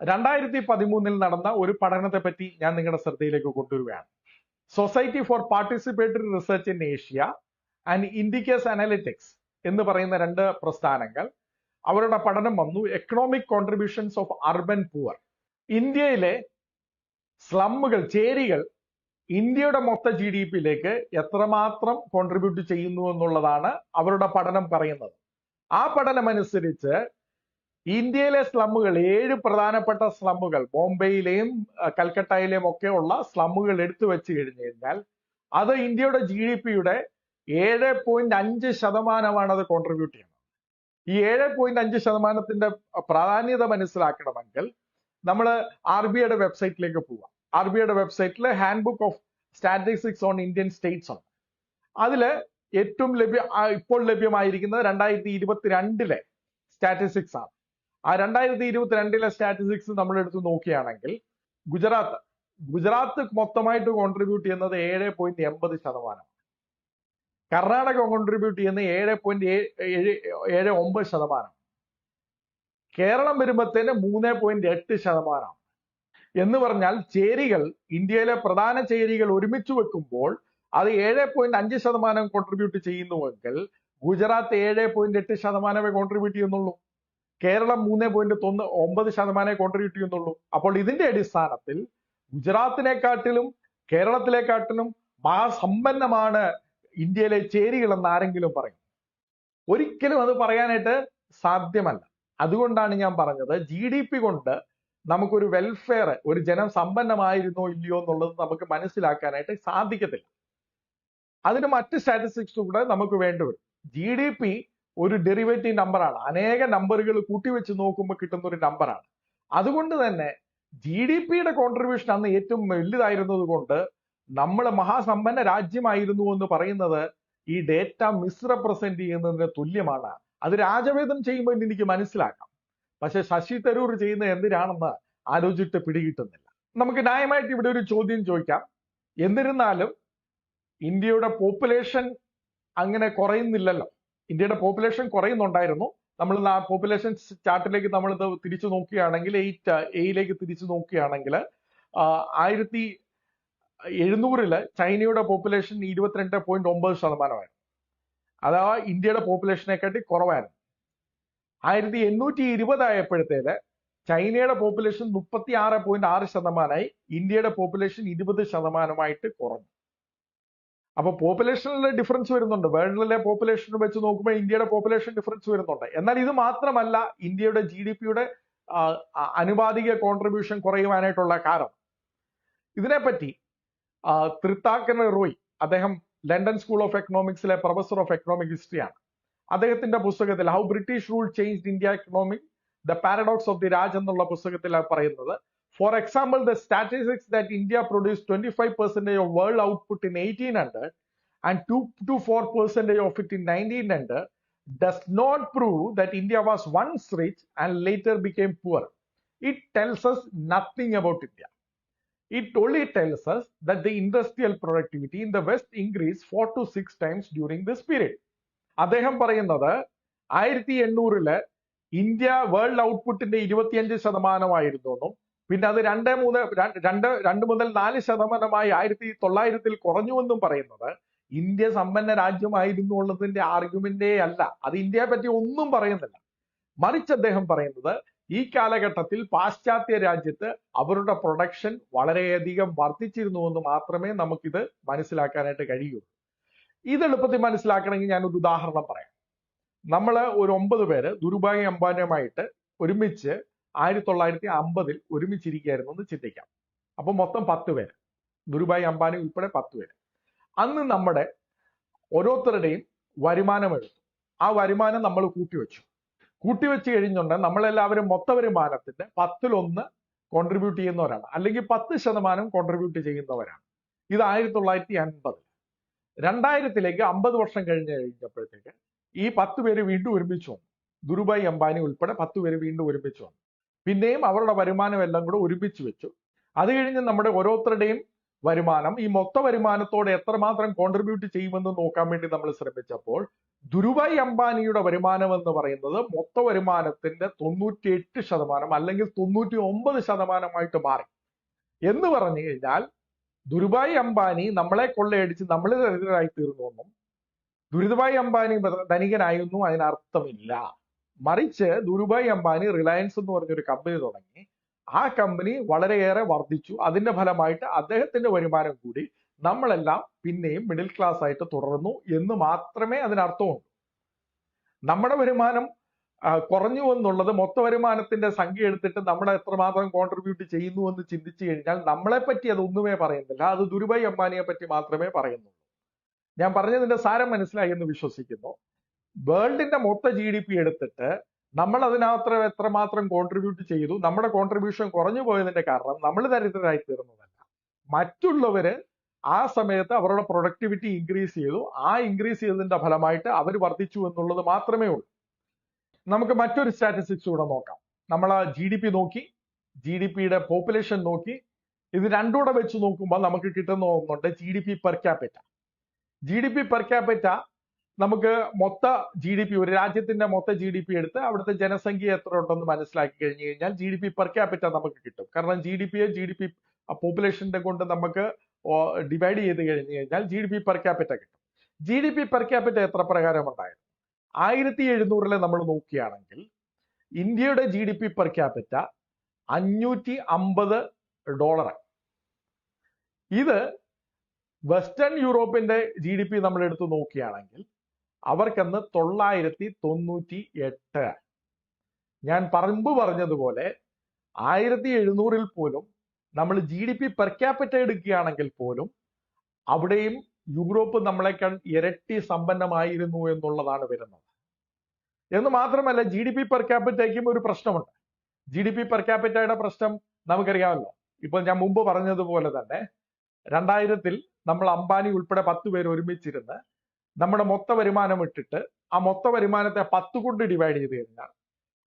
2013 നടന്ന ഒരു പഠനത്തെ പറ്റി ഞാൻ നിങ്ങളുടെ ശ്രദ്ധയിലേക്ക് കൊണ്ടുവരികയാണ്. Society for participatory research in Asia and Indicus analytics എന്ന് പറയുന്ന രണ്ട് പ്രസ്ഥാനങ്ങൾ അവരുടെ പഠനം വന്നു. Economic contributions of urban poor, ഇന്ത്യയിലെ സ്ലമ്മുകൾ, ചേരികൾ ഇന്ത്യയുടെ മൊത്ത GDP-യിലേക്ക് എത്രമാത്രം കോൺട്രിബ്യൂട്ട് ചെയ്യുന്നു എന്നുള്ളതാണ് അവരുടെ പഠനം പറയുന്നത്. ആ പഠനമനുസരിച്ച് ഇന്ത്യയിലെ സ്ലമ്മുകൾ, 7 പ്രധാനപ്പെട്ട സ്ലമ്മുകൾ, ബോംബെയിലെയും കൽക്കട്ടയിലെയും ഒക്കെ ഉള്ള സ്ലമ്മുകൾ എടുത്തു വെച്ച് കഴിഞ്ഞു കഴിഞ്ഞാൽ അത് ഇന്ത്യയുടെ GDP-യുടെ 7.5% അത് കോൺട്രിബ്യൂട്ട് ചെയ്യുന്നത്. ഈ 7.5%-ന്റെ പ്രാധാന്യത മനസ്സിലാക്കണമെങ്കിൽ നമ്മൾ RBIയുടെ വെബ്സൈറ്റിലേക്ക് പോവാം. RBIയുടെ വെബ്സൈറ്റിൽ hand book of statistics on Indian States ഉണ്ട്. അതില് ഏറ്റവും ഇപ്പോൾ ലഭ്യമായിരിക്കുന്നത് 2022-ലെ സ്റ്റാറ്റിസ്റ്റിക്സ് ആണ്. ആ 2022-ലെ സ്റ്റാറ്റിസ്റ്റിക്സ് നമ്മൾ എടുത്ത് നോക്കുകയാണെങ്കിൽ ഗുജറാത്ത് മൊത്തമായിട്ട് കോൺട്രിബ്യൂട്ട് ചെയ്യുന്നത് 7.80%. കർണാടക കോൺട്രിബ്യൂട്ട് ചെയ്യുന്നത് 7.79%. കേരളം വരുമ്പോഴത്തേന് 3.8%. എന്ന് പറഞ്ഞാൽ ചേരികൾ, ഇന്ത്യയിലെ പ്രധാന ചേരികൾ ഒരുമിച്ച് വെക്കുമ്പോൾ അത് 7.5% കോൺട്രിബ്യൂട്ട് ചെയ്യുന്നുവെങ്കിൽ ഗുജറാത്ത് 7.8% കോൺട്രിബ്യൂട്ട് ചെയ്യുന്നുള്ളൂ. കേരളം 3.9% കോൺട്രിബ്യൂട്ട് ചെയ്യുന്നുള്ളൂ. അപ്പോൾ ഇതിന്റെ അടിസ്ഥാനത്തിൽ ഗുജറാത്തിനെക്കാട്ടിലും കേരളത്തിലെക്കാട്ടിലും മഹാസമ്പന്നമാണ് ഇന്ത്യയിലെ ചേരികൾ എന്ന് ആരെങ്കിലും പറയും? ഒരിക്കലും അത് പറയാനായിട്ട് സാധ്യമല്ല. അതുകൊണ്ടാണ് ഞാൻ പറഞ്ഞത് GDP കൊണ്ട് നമുക്കൊരു വെൽഫെയർ, ഒരു ജനം സമ്പന്നമായിരുന്നോ ഇല്ലയോ എന്നുള്ളത് നമുക്ക് മനസ്സിലാക്കാനായിട്ട് സാധിക്കത്തില്ല. അതിന് മറ്റ് സ്റ്റാറ്റിസ്റ്റിക്സ് കൂടെ നമുക്ക് വേണ്ടിവരും. GDP ഒരു ഡെറിവേറ്റീവ് നമ്പറാണ്. അനേക നമ്പറുകൾ കൂട്ടിവെച്ച് നോക്കുമ്പോൾ കിട്ടുന്ന ഒരു നമ്പറാണ്. അതുകൊണ്ട് തന്നെ GDP-യുടെ കോൺട്രിബ്യൂഷൻ അന്ന് ഏറ്റവും വലുതായിരുന്നത് കൊണ്ട് നമ്മൾ മഹാസമ്പന്ന രാജ്യമായിരുന്നു എന്ന് പറയുന്നത് ഈ ഡേറ്റ മിസ്റെപ്രസെന്റ് ചെയ്യുന്നതിന് തുല്യമാണ്. അത് രാജവേദം ചെയ്യുമ്പോൾ എനിക്ക് മനസ്സിലാക്കാം. പക്ഷെ ശശി തരൂർ ചെയ്യുന്നത് എന്തിനാണെന്ന് ആലോചിച്ചിട്ട് പിടികിട്ടുന്നില്ല. നമുക്ക് ന്യായമായിട്ട് ഇവിടെ ഒരു ചോദ്യം ചോദിക്കാം. എന്നിരുന്നാലും ഇന്ത്യയുടെ പോപ്പുലേഷൻ അങ്ങനെ കുറയുന്നില്ലല്ലോ. ഇന്ത്യയുടെ പോപ്പുലേഷൻ കുറയുന്നുണ്ടായിരുന്നു. നമ്മൾ ആ പോപ്പുലേഷൻ ചാർട്ടിലേക്ക് നമ്മൾ തിരിച്ചു നോക്കുകയാണെങ്കിൽ 8A തിരിച്ചു നോക്കുകയാണെങ്കിൽ 1700-ല് ചൈനയുടെ പോപ്പുലേഷൻ 22.9%. അഥവാ ഇന്ത്യയുടെ പോപ്പുലേഷനെക്കാട്ടി കുറവായിരുന്നു. 1820 ആയപ്പോഴത്തേന് ചൈനയുടെ പോപ്പുലേഷൻ 36.6%, ഇന്ത്യയുടെ പോപ്പുലേഷൻ 20% കുറഞ്ഞു. അപ്പൊ പോപ്പുലേഷനിലെ ഡിഫറൻസ് വരുന്നുണ്ട്. വേൾഡിലെ പോപ്പുലേഷൻ വെച്ച് നോക്കുമ്പോൾ ഇന്ത്യയുടെ പോപ്പുലേഷൻ ഡിഫറൻസ് വരുന്നുണ്ട്. എന്നാൽ ഇത് മാത്രമല്ല ഇന്ത്യയുടെ GDP-യുടെ അനുപാതിക കോൺട്രിബ്യൂഷൻ കുറയുവാനായിട്ടുള്ള കാരണം. ഇതിനെപ്പറ്റി ത്രിതാക്കൻ റോയ്, അദ്ദേഹം ലണ്ടൻ സ്കൂൾ ഓഫ് എക്കണോമിക്സിലെ പ്രൊഫസർ ഓഫ് എക്കണോമിക് ഹിസ്റ്ററിയാണ്. അദ്ദേഹത്തിന്റെ പുസ്തകത്തിൽ how British rule changed India economy, the paradox of the Raj എന്നുള്ള പുസ്തകത്തിൽ പറയുന്നത്, for example the statistics that India produce 25% of world output in 1800 and 2 to 4% of it in 1900 does not prove that India was once rich and later became poor. It tells us nothing about India. It only tells us that the industrial productivity in the West increased 4 to 6 times during this period. അദ്ദേഹം പറയുന്നത് 1800-ല് ഇന്ത്യ വേൾഡ് ഔട്ട്പുട്ടിന്റെ 25% എന്നും പിന്നെ അത് 2 മുതൽ 4% 1900-ൽ കുറഞ്ഞുവെന്നും പറയുന്നത് ഇന്ത്യ സമ്പന്ന രാജ്യമായിരുന്നു ഉള്ളതിന്റെ ആർഗ്യുമെന്റേ അല്ല. അത് ഇന്ത്യയെ പറ്റി ഒന്നും പറയുന്നില്ല. മറിച്ച് അദ്ദേഹം പറയുന്നത് ഈ കാലഘട്ടത്തിൽ പാശ്ചാത്യ രാജ്യത്ത് അവരുടെ പ്രൊഡക്ഷൻ വളരെയധികം വർദ്ധിച്ചിരുന്നുവെന്ന് മാത്രമേ നമുക്കിത് മനസ്സിലാക്കാനായിട്ട് കഴിയൂ. ഇത് എളുപ്പത്തിൽ മനസ്സിലാക്കണമെങ്കിൽ ഞാനൊരു ഉദാഹരണം പറയാം. നമ്മൾ ഒരു 9 പേര് ധീരുഭായ് അംബാനിയുമായിട്ട് ഒരുമിച്ച് 1950-ൽ ഒരുമിച്ചിരിക്കുകയായിരുന്നു എന്ന് ചിന്തിക്കാം. അപ്പൊ മൊത്തം 10 പേര്, ധീരുഭായ് അംബാനി ഉൾപ്പെടെ 10 പേര്. അന്ന് നമ്മുടെ ഓരോരുത്തരുടെയും വരുമാനം എടുത്തു. ആ വരുമാനം നമ്മൾ കൂട്ടിവെച്ച് കഴിഞ്ഞുകൊണ്ട് നമ്മളെല്ലാവരും മൊത്ത വരുമാനത്തിന്റെ 10-1 കോൺട്രിബ്യൂട്ട് ചെയ്യുന്നവരാണ്, അല്ലെങ്കിൽ 10% കോൺട്രിബ്യൂട്ട് ചെയ്യുന്നവരാണ്. ഇത് 1950. 2000-ലേക്ക് 50 വർഷം കഴിഞ്ഞപ്പോഴത്തേക്ക് ഈ 10 പേര് വീണ്ടും ഒരുമിച്ച് വന്നു. ധീരുഭായ് അംബാനി ഉൾപ്പെടെ 10 പേര് വീണ്ടും ഒരുമിച്ച് വന്നു. പിന്നെയും അവരുടെ വരുമാനം എല്ലാം കൂടെ ഒരുമിച്ച് വെച്ചു. അത് കഴിഞ്ഞ് നമ്മുടെ ഓരോരുത്തരുടെയും വരുമാനം ഈ മൊത്ത വരുമാനത്തോടെ എത്രമാത്രം കോൺട്രിബ്യൂട്ട് ചെയ്യുമെന്ന് നോക്കാൻ വേണ്ടി നമ്മൾ ശ്രമിച്ചപ്പോൾ ധീരുഭായ് അംബാനിയുടെ വരുമാനം എന്ന് പറയുന്നത് മൊത്ത വരുമാനത്തിന്റെ 98% അല്ലെങ്കിൽ 99% മാറി. എന്ന് പറഞ്ഞു കഴിഞ്ഞാൽ ധീരുഭായ് അംബാനി നമ്മളെ കൊള്ളയടിച്ച് നമ്മൾ ദരിദ്രരായി തീർന്നുവെന്നും ധീരുഭായ് അംബാനി ധനികനായിരുന്നു അതിനർത്ഥമില്ല. മറിച്ച് ധീരുഭായ് അംബാനി റിലയൻസ് എന്ന് പറഞ്ഞൊരു കമ്പനി തുടങ്ങി. ആ കമ്പനി വളരെയേറെ വർദ്ധിച്ചു. അതിന്റെ ഫലമായിട്ട് അദ്ദേഹത്തിന്റെ വരുമാനം കൂടി. നമ്മളെല്ലാം പിന്നെയും മിഡിൽ ക്ലാസ് ആയിട്ട് തുടർന്നു എന്ന് മാത്രമേ അതിനർത്ഥമുള്ളൂ. നമ്മുടെ വരുമാനം കുറഞ്ഞു എന്നുള്ളത് മൊത്ത വരുമാനത്തിന്റെ സംഖ്യ എടുത്തിട്ട് നമ്മൾ എത്രമാത്രം കോൺട്രിബ്യൂട്ട് ചെയ്യുന്നു എന്ന് ചിന്തിച്ചു കഴിഞ്ഞാൽ നമ്മളെ പറ്റി അതൊന്നുമേ പറയുന്നില്ല. അത് ദുരുഭായ് അംബാനിയെ പറ്റി മാത്രമേ പറയുന്നുള്ളൂ. ഞാൻ പറഞ്ഞതിന്റെ സാരം മനസ്സിലായി എന്ന് വിശ്വസിക്കുന്നു. വേൾഡിന്റെ മൊത്ത GDP എടുത്തിട്ട് നമ്മൾ അതിനകത്ത് എത്രമാത്രം കോൺട്രിബ്യൂട്ട് ചെയ്തു, നമ്മുടെ കോൺട്രിബ്യൂഷൻ കുറഞ്ഞു പോയതിന്റെ കാരണം നമ്മൾ ദരിദ്രരായി തീർന്നതല്ല. മറ്റുള്ളവര് ആ സമയത്ത് അവരുടെ പ്രൊഡക്ടിവിറ്റി ഇൻക്രീസ് ചെയ്തു. ആ ഇൻക്രീസ് ചെയ്തതിന്റെ ഫലമായിട്ട് അവർ വർദ്ധിച്ചു എന്നുള്ളത് മാത്രമേ ഉള്ളൂ. നമുക്ക് മറ്റൊരു സ്റ്റാറ്റിസ്റ്റിക്സ് കൂടെ നോക്കാം. നമ്മൾ GDP നോക്കി, GDPയുടെ പോപ്പുലേഷൻ നോക്കി. ഇത് രണ്ടുകൂടെ വെച്ച് നോക്കുമ്പോൾ നമുക്ക് കിട്ടുന്ന ഒന്നുണ്ട് GDP per capita. GDP per capita നമുക്ക് മൊത്ത GDP, ഒരു രാജ്യത്തിന്റെ മൊത്ത GDP എടുത്ത് അവിടുത്തെ ജനസംഖ്യ എത്ര ഉണ്ടെന്ന് മനസ്സിലാക്കി കഴിഞ്ഞു കഴിഞ്ഞാൽ GDP പെർ ക്യാപിറ്റ നമുക്ക് കിട്ടും. കാരണം GDP പോപ്പുലേഷന്റെ കൊണ്ട് നമുക്ക് ഡിവൈഡ് ചെയ്ത് കഴിഞ്ഞു കഴിഞ്ഞാൽ GDP പെർ ക്യാപിറ്റ കിട്ടും. GDP പെർ ക്യാപിറ്റ എത്ര പ്രകാരം ഉണ്ടായിരുന്നു? 1700 നമ്മൾ നോക്കുകയാണെങ്കിൽ ഇന്ത്യയുടെ GDP പെർ ക്യാപിറ്റ $550. ഇത് വെസ്റ്റേൺ യൂറോപ്പിന്റെ GDP നമ്മൾ എടുത്ത് നോക്കുകയാണെങ്കിൽ അവർക്കന്ന് 998. ഞാൻ മുമ്പ് പറഞ്ഞതുപോലെ 1700 പോലും നമ്മൾ GDP പെർ ക്യാപിറ്റ എടുക്കുകയാണെങ്കിൽ പോലും അവിടെയും യൂറോപ്പ് നമ്മളെക്കാൾ ഇരട്ടി സമ്പന്നമായിരുന്നു എന്നുള്ളതാണ് വരുന്നത്. എന്ന് മാത്രമല്ല GDP പെർ ക്യാപിറ്റയ്ക്കും ഒരു പ്രശ്നമുണ്ട്. GDP പെർ ക്യാപിറ്റയുടെ പ്രശ്നം നമുക്കറിയാമല്ലോ. ഇപ്പൊ ഞാൻ മുമ്പ് പറഞ്ഞതുപോലെ തന്നെ 2000 നമ്മൾ അംബാനി ഉൾപ്പെടെ 10 പേര് ഒരുമിച്ചിരുന്ന് നമ്മുടെ മൊത്ത വരുമാനം ഇട്ടിട്ട് ആ മൊത്ത വരുമാനത്തെ 10 കൊണ്ട് ഡിവൈഡ് ചെയ്ത് കഴിഞ്ഞാൽ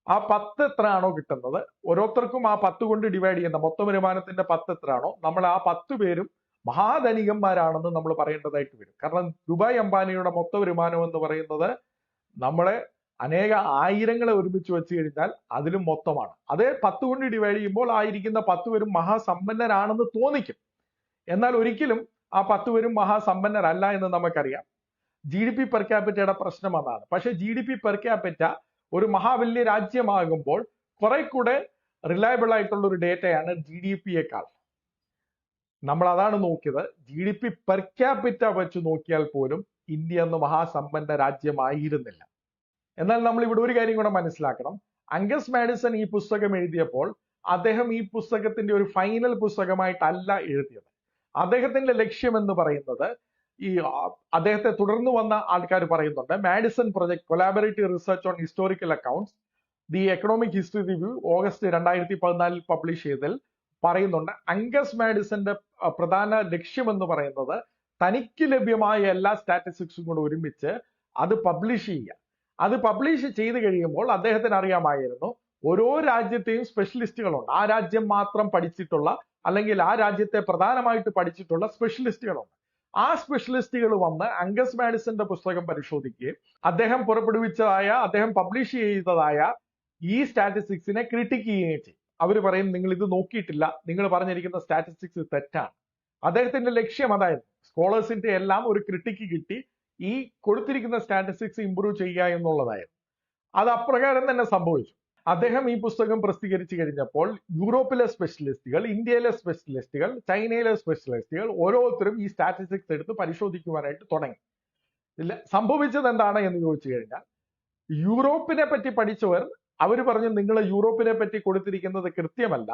ആ 10 എത്രയാണോ കിട്ടുന്നത്, ഓരോരുത്തർക്കും ആ 10 കൊണ്ട് ഡിവൈഡ് ചെയ്യുന്ന മൊത്ത വരുമാനത്തിന്റെ 10 എത്രയാണോ, നമ്മൾ ആ 10 പേരും മഹാധനികന്മാരാണെന്ന് നമ്മൾ പറയേണ്ടതായിട്ട് വരും. കാരണം ദുബായ് അംബാനിയുടെ മൊത്ത വരുമാനം എന്ന് പറയുന്നത് നമ്മളെ അനേക ആയിരങ്ങളെ ഒരുമിച്ച് വെച്ച് കഴിഞ്ഞാൽ അതിലും മൊത്തമാണ്. അതേ 10 കൊണ്ട് ഡിവൈഡ് ചെയ്യുമ്പോൾ ആയിരിക്കുന്ന 10 പേരും മഹാസമ്പന്നരാണെന്ന് തോന്നിക്കും. എന്നാൽ ഒരിക്കലും ആ 10 പേരും മഹാസമ്പന്നരല്ല എന്ന് നമുക്കറിയാം. GDP പെർ ക്യാപിറ്റയുടെ പ്രശ്നം അതാണ്. പക്ഷെ GDP പെർ ക്യാപിറ്റ ഒരു മഹാവല്യ രാജ്യമാകുമ്പോൾ കുറെ കൂടെ റിലയബിൾ ആയിട്ടുള്ള ഒരു ഡേറ്റയാണ് GDPയേക്കാൾ. നമ്മൾ അതാണ് നോക്കിയത്. GDP പെർ ക്യാപിറ്റ വെച്ച് നോക്കിയാൽ പോലും ഇന്ത്യ എന്ന മഹാസമ്പന്ന രാജ്യമായിരുന്നില്ല. എന്നാൽ നമ്മൾ ഇവിടെ ഒരു കാര്യം കൂടെ മനസ്സിലാക്കണം. അംഗസ് മാഡിസൺ ഈ പുസ്തകം എഴുതിയപ്പോൾ അദ്ദേഹം ഈ പുസ്തകത്തിന്റെ ഒരു ഫൈനൽ പുസ്തകമായിട്ടല്ല എഴുതിയത്. അദ്ദേഹത്തിന്റെ ലക്ഷ്യം എന്ന് പറയുന്നത്, ഈ അദ്ദേഹത്തെ തുടർന്ന് വന്ന ആൾക്കാർ പറയുന്നുണ്ട്, Madison project collaborative research on historical accounts the economic history review August 2014 publish ചെയ്തതിൽ പറയുന്നുണ്ട്, അംഗസ് മാഡിസന്റെ പ്രധാന ലക്ഷ്യം എന്ന് പറയുന്നത് തനിക്ക് ലഭ്യമായ എല്ലാ സ്റ്റാറ്റിസ്റ്റിക്സും കൂടെ ഒരുമിച്ച് അത് പബ്ലിഷ് ചെയ്യുക. അത് പബ്ലിഷ് ചെയ്ത് കഴിയുമ്പോൾ അദ്ദേഹത്തിന് അറിയാമായിരുന്നു ഓരോ രാജ്യത്തെയും സ്പെഷ്യലിസ്റ്റുകളുണ്ട്. ആ രാജ്യം മാത്രം പഠിച്ചിട്ടുള്ള അല്ലെങ്കിൽ ആ രാജ്യത്തെ പ്രധാനമായിട്ട് പഠിച്ചിട്ടുള്ള സ്പെഷ്യലിസ്റ്റുകളുണ്ട്. ആ സ്പെഷ്യലിസ്റ്റുകൾ വന്ന് അംഗസ് മാഡിസന്റെ പുസ്തകം പരിശോധിക്കുകയും അദ്ദേഹം പുറപ്പെടുവിച്ചതായ, അദ്ദേഹം പബ്ലിഷ് ചെയ്തതായ ഈ സ്റ്റാറ്റിസ്റ്റിക്സിനെ ക്രിട്ടിക് ചെയ്യുകയും ചെയ്യും. അവർ പറയും നിങ്ങൾ ഇത് നോക്കിയിട്ടില്ല, നിങ്ങൾ പറഞ്ഞിരിക്കുന്ന സ്റ്റാറ്റിസ്റ്റിക്സ് തെറ്റാണ്. അദ്ദേഹത്തിന്റെ ലക്ഷ്യം അതായിരുന്നു. സ്കോളേഴ്സിന്റെ എല്ലാം ഒരു ക്രിട്ടിക്ക് കിട്ടി ഈ കൊടുത്തിരിക്കുന്ന സ്റ്റാറ്റിസ്റ്റിക്സ് ഇംപ്രൂവ് ചെയ്യുക എന്നുള്ളതായിരുന്നു. അത് അപ്രകാരം തന്നെ സംഭവിച്ചു. അദ്ദേഹം ഈ പുസ്തകം പ്രസിദ്ധീകരിച്ചു കഴിഞ്ഞപ്പോൾ യൂറോപ്പിലെ സ്പെഷ്യലിസ്റ്റുകൾ, ഇന്ത്യയിലെ സ്പെഷ്യലിസ്റ്റുകൾ, ചൈനയിലെ സ്പെഷ്യലിസ്റ്റുകൾ ഓരോരുത്തരും ഈ സ്റ്റാറ്റിസ്റ്റിക്സ് എടുത്ത് പരിശോധിക്കുവാനായിട്ട് തുടങ്ങി. സംഭവിച്ചത് എന്താണ് എന്ന് ചോദിച്ചു കഴിഞ്ഞാൽ, യൂറോപ്പിനെ പറ്റി പഠിച്ചവർ അവർ പറഞ്ഞു നിങ്ങൾ യൂറോപ്പിനെ പറ്റി കൊടുത്തിരിക്കുന്നത് കൃത്യമല്ല,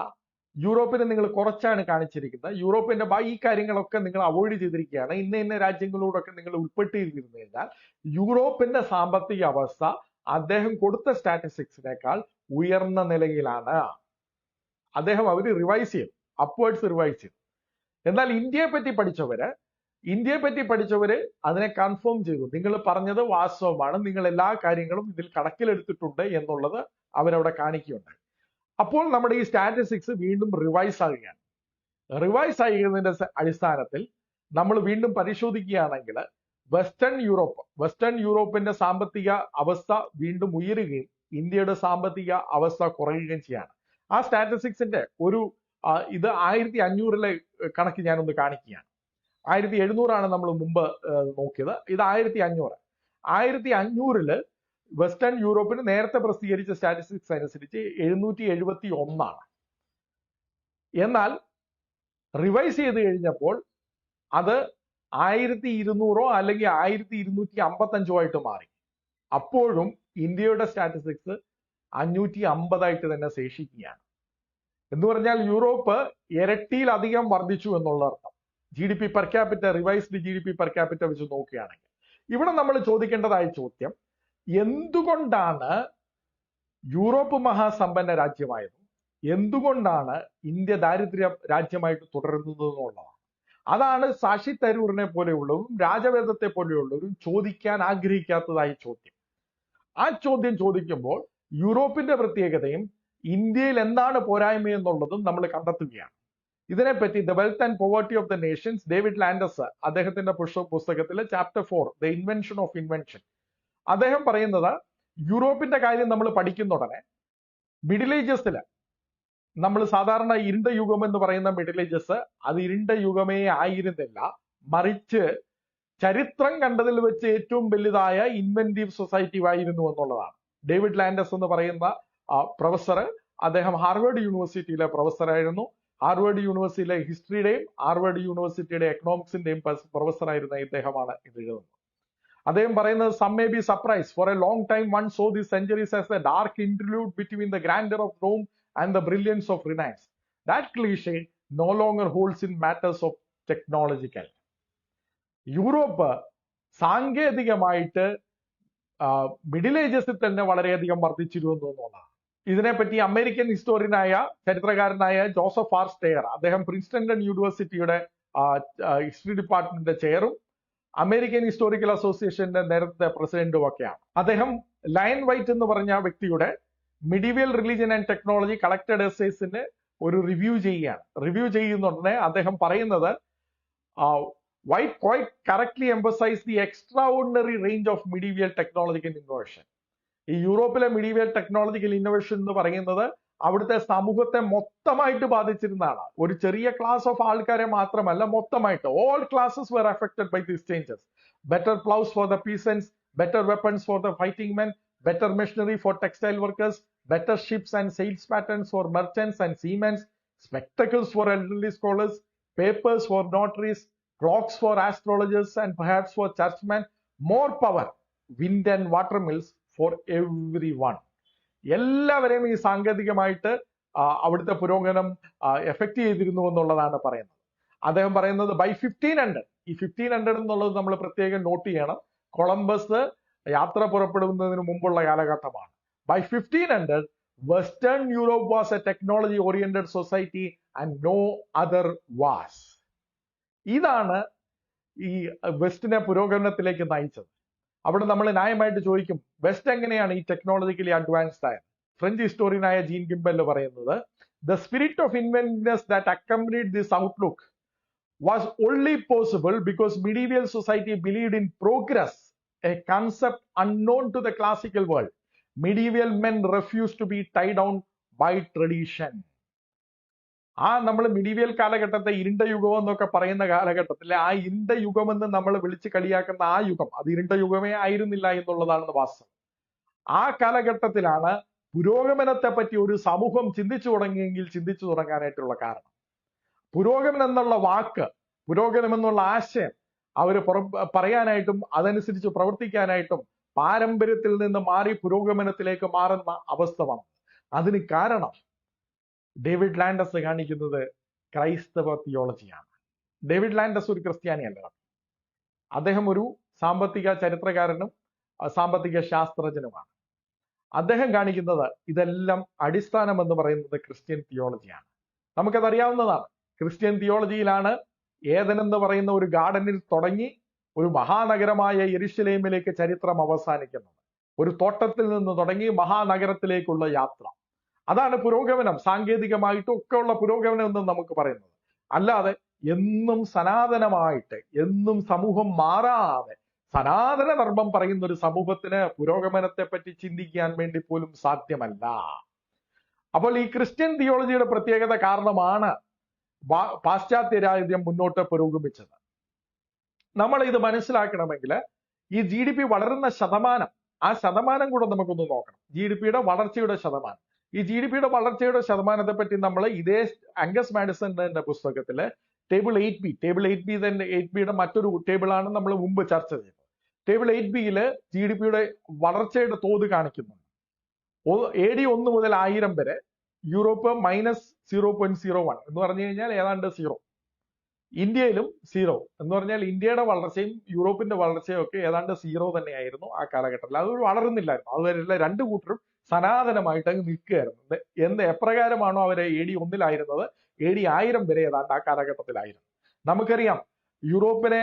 യൂറോപ്പിനെ നിങ്ങൾ കുറച്ചാണ് കാണിച്ചിരിക്കുന്നത്, യൂറോപ്പിന്റെ ഈ കാര്യങ്ങളൊക്കെ നിങ്ങൾ അവോയ്ഡ് ചെയ്തിരിക്കുകയാണ്, ഇന്ന രാജ്യങ്ങളോടൊക്കെ നിങ്ങൾ ഉൾപ്പെട്ടിരുന്നു കഴിഞ്ഞാൽ യൂറോപ്പിന്റെ സാമ്പത്തിക അവസ്ഥ അദ്ദേഹം കൊടുത്ത സ്റ്റാറ്റിസ്റ്റിക്സിനേക്കാൾ ഉയർന്ന നിലയിലാണ്. അദ്ദേഹം അവർ റിവൈസ് ചെയ്തു, അപ്വേർഡ്സ് റിവൈസ് ചെയ്തു. എന്നാൽ ഇന്ത്യയെ പറ്റി പഠിച്ചവര് അതിനെ കൺഫേം ചെയ്തു. നിങ്ങൾ പറഞ്ഞത് വാസ്തവമാണ്, നിങ്ങൾ എല്ലാ കാര്യങ്ങളും ഇതിൽ കണക്കിലെടുത്തിട്ടുണ്ട് എന്നുള്ളത് അവരവിടെ കാണിക്കുകയുണ്ടായി. അപ്പോൾ നമ്മുടെ ഈ സ്റ്റാറ്റിസ്റ്റിക്സ് വീണ്ടും റിവൈസ് ആകുകയാണ്. റിവൈസ് ആകുന്നതിന്റെ അടിസ്ഥാനത്തിൽ നമ്മൾ വീണ്ടും പരിശോധിക്കുകയാണെങ്കിൽ വെസ്റ്റേൺ യൂറോപ്പിന്റെ സാമ്പത്തിക അവസ്ഥ വീണ്ടും ഉയരുകയും ഇന്ത്യയുടെ സാമ്പത്തിക അവസ്ഥ കുറയുകയും ചെയ്യാണ്. ആ സ്റ്റാറ്റിസ്റ്റിക്സിന്റെ ഒരു ഇത് 1500 കണക്ക് ഞാനൊന്ന് കാണിക്കുകയാണ്. 1700 നമ്മൾ മുമ്പ് നോക്കിയത്, ഇത് 1500. 1500 വെസ്റ്റേൺ യൂറോപ്പിന് നേരത്തെ പ്രസിദ്ധീകരിച്ച സ്റ്റാറ്റിസ്റ്റിക്സ് അനുസരിച്ച് 771. എന്നാൽ റിവൈസ് ചെയ്ത് കഴിഞ്ഞപ്പോൾ അത് 1200 അല്ലെങ്കിൽ 1255 ആയിട്ട് മാറി. അപ്പോഴും ഇന്ത്യയുടെ സ്റ്റാറ്റിസ്റ്റിക്സ് 550 തന്നെ ശേഷിക്കുകയാണ്. എന്ന് പറഞ്ഞാൽ യൂറോപ്പ് ഇരട്ടിയിലധികം വർദ്ധിച്ചു എന്നുള്ള അർത്ഥം. GDP per capita, revised GDP per capita വെച്ച് നോക്കുകയാണെങ്കിൽ ഇവിടെ നമ്മൾ ചോദിക്കേണ്ടതായ ചോദ്യം, എന്തുകൊണ്ടാണ് യൂറോപ്പ് മഹാസമ്പന്ന രാജ്യമായതും എന്തുകൊണ്ടാണ് ഇന്ത്യ ദാരിദ്ര്യ രാജ്യമായിട്ട് തുടരുന്നത് എന്നുള്ളതാണ്. അതാണ് ശശി തരൂരിനെ പോലെയുള്ളവരും രാജവേദത്തെ പോലെയുള്ളവരും ചോദിക്കാൻ ആഗ്രഹിക്കാത്തതായ ചോദ്യം. ആ ചോദ്യം ചോദിക്കുമ്പോൾ യൂറോപ്പിന്റെ പ്രത്യേകതയും ഇന്ത്യയിൽ എന്താണ് പോരായ്മ എന്നുള്ളതും നമ്മൾ കണ്ടെത്തുകയാണ്. ഇതിനെപ്പറ്റി the wealth and poverty of the nations David Landes അദ്ദേഹത്തിന്റെ പുസ്തകത്തിലെ chapter 4 the invention of invention അദ്ദേഹം പറയുന്നത്, യൂറോപ്പിന്റെ കാര്യം നമ്മൾ പഠിക്കുന്ന ഉടനെ മിഡിൽ ഏജസില് നമ്മൾ സാധാരണ ഇരുണ്ട യുഗം എന്ന് പറയുന്ന മിഡിൽ ഏജസ് അത് ഇരുണ്ട യുഗമേ ആയിരുന്നില്ല, മറിച്ച് ചരിത്രം കണ്ടതിൽ വെച്ച് ഏറ്റവും വലുതായ ഇൻവെന്റീവ് സൊസൈറ്റി ആയിരുന്നു എന്നുള്ളതാണ്. ഡേവിഡ് ലാൻഡസ് എന്ന് പറയുന്ന പ്രൊഫസർ, അദ്ദേഹം ഹാർവേഡ് യൂണിവേഴ്സിറ്റിയിലെ പ്രൊഫസറായിരുന്നു. ഹാർവേഡ് യൂണിവേഴ്സിറ്റിയിലെ ഹിസ്റ്ററിയുടെയും ഹാർവേഡ് യൂണിവേഴ്സിറ്റിയുടെ എക്കണോമിക്സിന്റെയും പ്രൊഫസറായിരുന്ന ഇദ്ദേഹമാണ് ഇത് എഴുതുന്നത്. അദ്ദേഹം പറയുന്നത്, some may be surprise for a long time one saw the centuries as a dark interlude between the grandeur of Rome and the brilliance of Renaissance. That cliche no longer holds in matters of technological. യൂറോപ്പ് സാങ്കേതികമായിട്ട് മിഡിൽ ഏജസിൽ തന്നെ വളരെയധികം വർദ്ധിച്ചിരുന്നു എന്നുള്ളതാണ്. ഇതിനെപ്പറ്റി അമേരിക്കൻ ഹിസ്റ്റോറിയനായ ചരിത്രകാരനായ ജോസഫ് ആർ സ്റ്റെയർ, അദ്ദേഹം പ്രിൻസ്റ്റൺ യൂണിവേഴ്സിറ്റിയുടെ ഹിസ്റ്ററി ഡിപ്പാർട്ട്മെന്റിന്റെ ചെയറും അമേരിക്കൻ ഹിസ്റ്റോറിക്കൽ അസോസിയേഷന്റെ നേരത്തെ പ്രസിഡന്റും ഒക്കെയാണ്. അദ്ദേഹം ലയൺ വൈറ്റ് എന്ന് പറഞ്ഞ വ്യക്തിയുടെ medieval religion and technology collected എസ്സേസിന് ഒരു റിവ്യൂ ചെയ്യുകയാണ്. റിവ്യൂ ചെയ്യുന്നുടനെ അദ്ദേഹം പറയുന്നത്, White quite correctly emphasise the extraordinary range of medieval technological innovation. ഈ യൂറോപ്പിലെ മിഡീവിയൽ ടെക്നോളജിക്കൽ ഇന്നോവേഷൻ എന്ന് പറയുന്നത് അവിടുത്തെ സമൂഹത്തെ മൊത്തമായിട്ട് ബാധിച്ചിരുന്നതാണ്. ഒരു ചെറിയ ക്ലാസ് ഓഫ് ആൾക്കാരെ മാത്രമല്ല, മൊത്തമായിട്ട് all classes were affected by these changes. Better ploughs for the peasants, better weapons for the fighting men, better machinery for textile workers, better ships and sails patterns for merchants and seamen, spectacles for elderly scholars, papers for notaries, clocks for astrologers and perhaps for churchmen, more power, wind and water mills for everyone. എല്ലാവരെയും ഈ സാങ്കേതികമായിട്ട് അവിടുത്തെ പുരോഗമനം എഫക്ട് ചെയ്തിരുന്നു എന്നുള്ളതാണ് പറയുന്നത്. അദ്ദേഹം പറയുന്നത് ബൈ 1500, ഈ 1500 എന്നുള്ളത് നമ്മൾ പ്രത്യേകം നോട്ട് ചെയ്യണം. കൊളംബസ് യാത്ര പുറപ്പെടുന്നതിന് മുമ്പുള്ള കാലഘട്ടമാണ്. By 1500 Western Europe was a technology oriented society and no other was. ഇതാണ് ഈ വെസ്റ്റിനെ പുരോഗമനത്തിലേക്ക് നയിച്ചത്. അവിടെ നമ്മൾ ന്യായമായിട്ട് ചോദിക്കും, വെസ്റ്റ് എങ്ങനെയാണ് ഈ ടെക്നോളജിക്കലി അഡ്വാൻസ്ഡ് ആയത്? ഫ്രഞ്ച് ഹിസ്റ്റോറിയനായ ജീൻ ഗിംബൽ പറയുന്നത്, the spirit of inventiveness that accompanied this outlook was only possible because medieval society believed in progress, a concept unknown to the classical world. Medieval men refused to be tied down by tradition. നമ്മൾ മിഡീവിയൽ കാലഘട്ടത്തെ ഇരുണ്ട യുഗം എന്നൊക്കെ പറയുന്ന കാലഘട്ടത്തിലെ ആ ഇരുണ്ട യുഗമെന്ന് നമ്മൾ വിളിച്ച് കളിയാക്കുന്ന ആ യുഗം അത് ഇരുണ്ട യുഗമേ ആയിരുന്നില്ല എന്നുള്ളതാണ് വാസ്തവം. ആ കാലഘട്ടത്തിലാണ് പുരോഗമനത്തെ പറ്റി ഒരു സമൂഹം ചിന്തിച്ചു തുടങ്ങിയെങ്കിൽ ചിന്തിച്ചു തുടങ്ങാനായിട്ടുള്ള കാരണം. പുരോഗമനം എന്നുള്ള വാക്ക്, പുരോഗമനം എന്നുള്ള ആശയം അവർ പറയാനായിട്ടും അതനുസരിച്ച് പ്രവർത്തിക്കാനായിട്ടും പാരമ്പര്യത്തിൽ നിന്ന് മാറി പുരോഗമനത്തിലേക്ക് മാറുന്ന അവസ്ഥ വന്നു. അതിന് കാരണം ഡേവിഡ് ലാൻഡസ് കാണിക്കുന്നത് ക്രൈസ്തവ തിയോളജിയാണ്. ഡേവിഡ് ലാൻഡസ് ഒരു ക്രിസ്ത്യാനിയല്ല, അദ്ദേഹം ഒരു സാമ്പത്തിക ചരിത്രകാരനും സാമ്പത്തിക ശാസ്ത്രജ്ഞനുമാണ്. അദ്ദേഹം കാണിക്കുന്നത് ഇതെല്ലാം അടിസ്ഥാനം എന്ന് പറയുന്നത് ക്രിസ്ത്യൻ തിയോളജിയാണ്. നമുക്കതറിയാവുന്നതാണ്. ക്രിസ്ത്യൻ തിയോളജിയിലാണ് ഏദൻ എന്ന് പറയുന്ന ഒരു ഗാർഡനിൽ തുടങ്ങി ഒരു മഹാനഗരമായ യെരുശലേമിലേക്ക് ചരിത്രം അവസാനിക്കുന്നത്. ഒരു തോട്ടത്തിൽ നിന്ന് തുടങ്ങി മഹാനഗരത്തിലേക്കുള്ള യാത്ര. അതാണ് പുരോഗമനം, സാങ്കേതികമായിട്ടും ഒക്കെ ഉള്ള പുരോഗമനം എന്ന് നമുക്ക് പറയുന്നത്. അല്ലാതെ എന്നും സനാതനമായിട്ട് എന്നും സമൂഹം മാറാതെ സനാതന ധർമ്മം പറയുന്ന ഒരു സമൂഹത്തിന് പുരോഗമനത്തെ പറ്റി ചിന്തിക്കാൻ വേണ്ടി പോലും സാധ്യമല്ല. അപ്പോൾ ഈ ക്രിസ്ത്യൻ തിയോളജിയുടെ പ്രത്യേകത കാരണമാണ് പാശ്ചാത്യ രാജ്യം മുന്നോട്ട് പുരോഗമിച്ചത്. നമ്മൾ ഇത് മനസ്സിലാക്കണമെങ്കിൽ ഈ GDP വളരുന്ന ശതമാനം, ആ ശതമാനം കൂടെ നമുക്കൊന്ന് നോക്കണം. GDPയുടെ വളർച്ചയുടെ ശതമാനം ഈ GDP-യുടെ വളർച്ചയുടെ ശതമാനത്തെ പറ്റി നമ്മൾ ഇതേ അംഗസ് മാഡിസന്റെ പുസ്തകത്തില് ടേബിൾ 8B തന്നെ 8Bയുടെ മറ്റൊരു ടേബിളാണ് നമ്മൾ മുമ്പ് ചർച്ച ചെയ്തത്. ടേബിൾ 8Bയില് GDP-യുടെ വളർച്ചയുടെ തോത് കാണിക്കുന്നുണ്ട്. AD 1 മുതൽ 1000 വരെ യൂറോപ്പ് -0.01 എന്ന് പറഞ്ഞു കഴിഞ്ഞാൽ ഏതാണ്ട് 0. ഇന്ത്യയിലും 0 എന്ന് പറഞ്ഞാൽ ഇന്ത്യയുടെ വളർച്ചയും യൂറോപ്പിന്റെ വളർച്ചയും ഒക്കെ ഏതാണ്ട് 0 തന്നെയായിരുന്നു ആ കാലഘട്ടത്തിൽ. അത് വളരുന്നില്ലായിരുന്നു. അതുവരെയുള്ള രണ്ടു കൂട്ടരും സനാതനമായിട്ട് അങ്ങ് നിൽക്കുകയായിരുന്നു. എപ്രകാരമാണോ അവരെ AD 1-ലായിരുന്നത്, AD 1000 വരെ ഏതാണ്ട് ആ കാലഘട്ടത്തിലായിരുന്നു. നമുക്കറിയാം യൂറോപ്പിനെ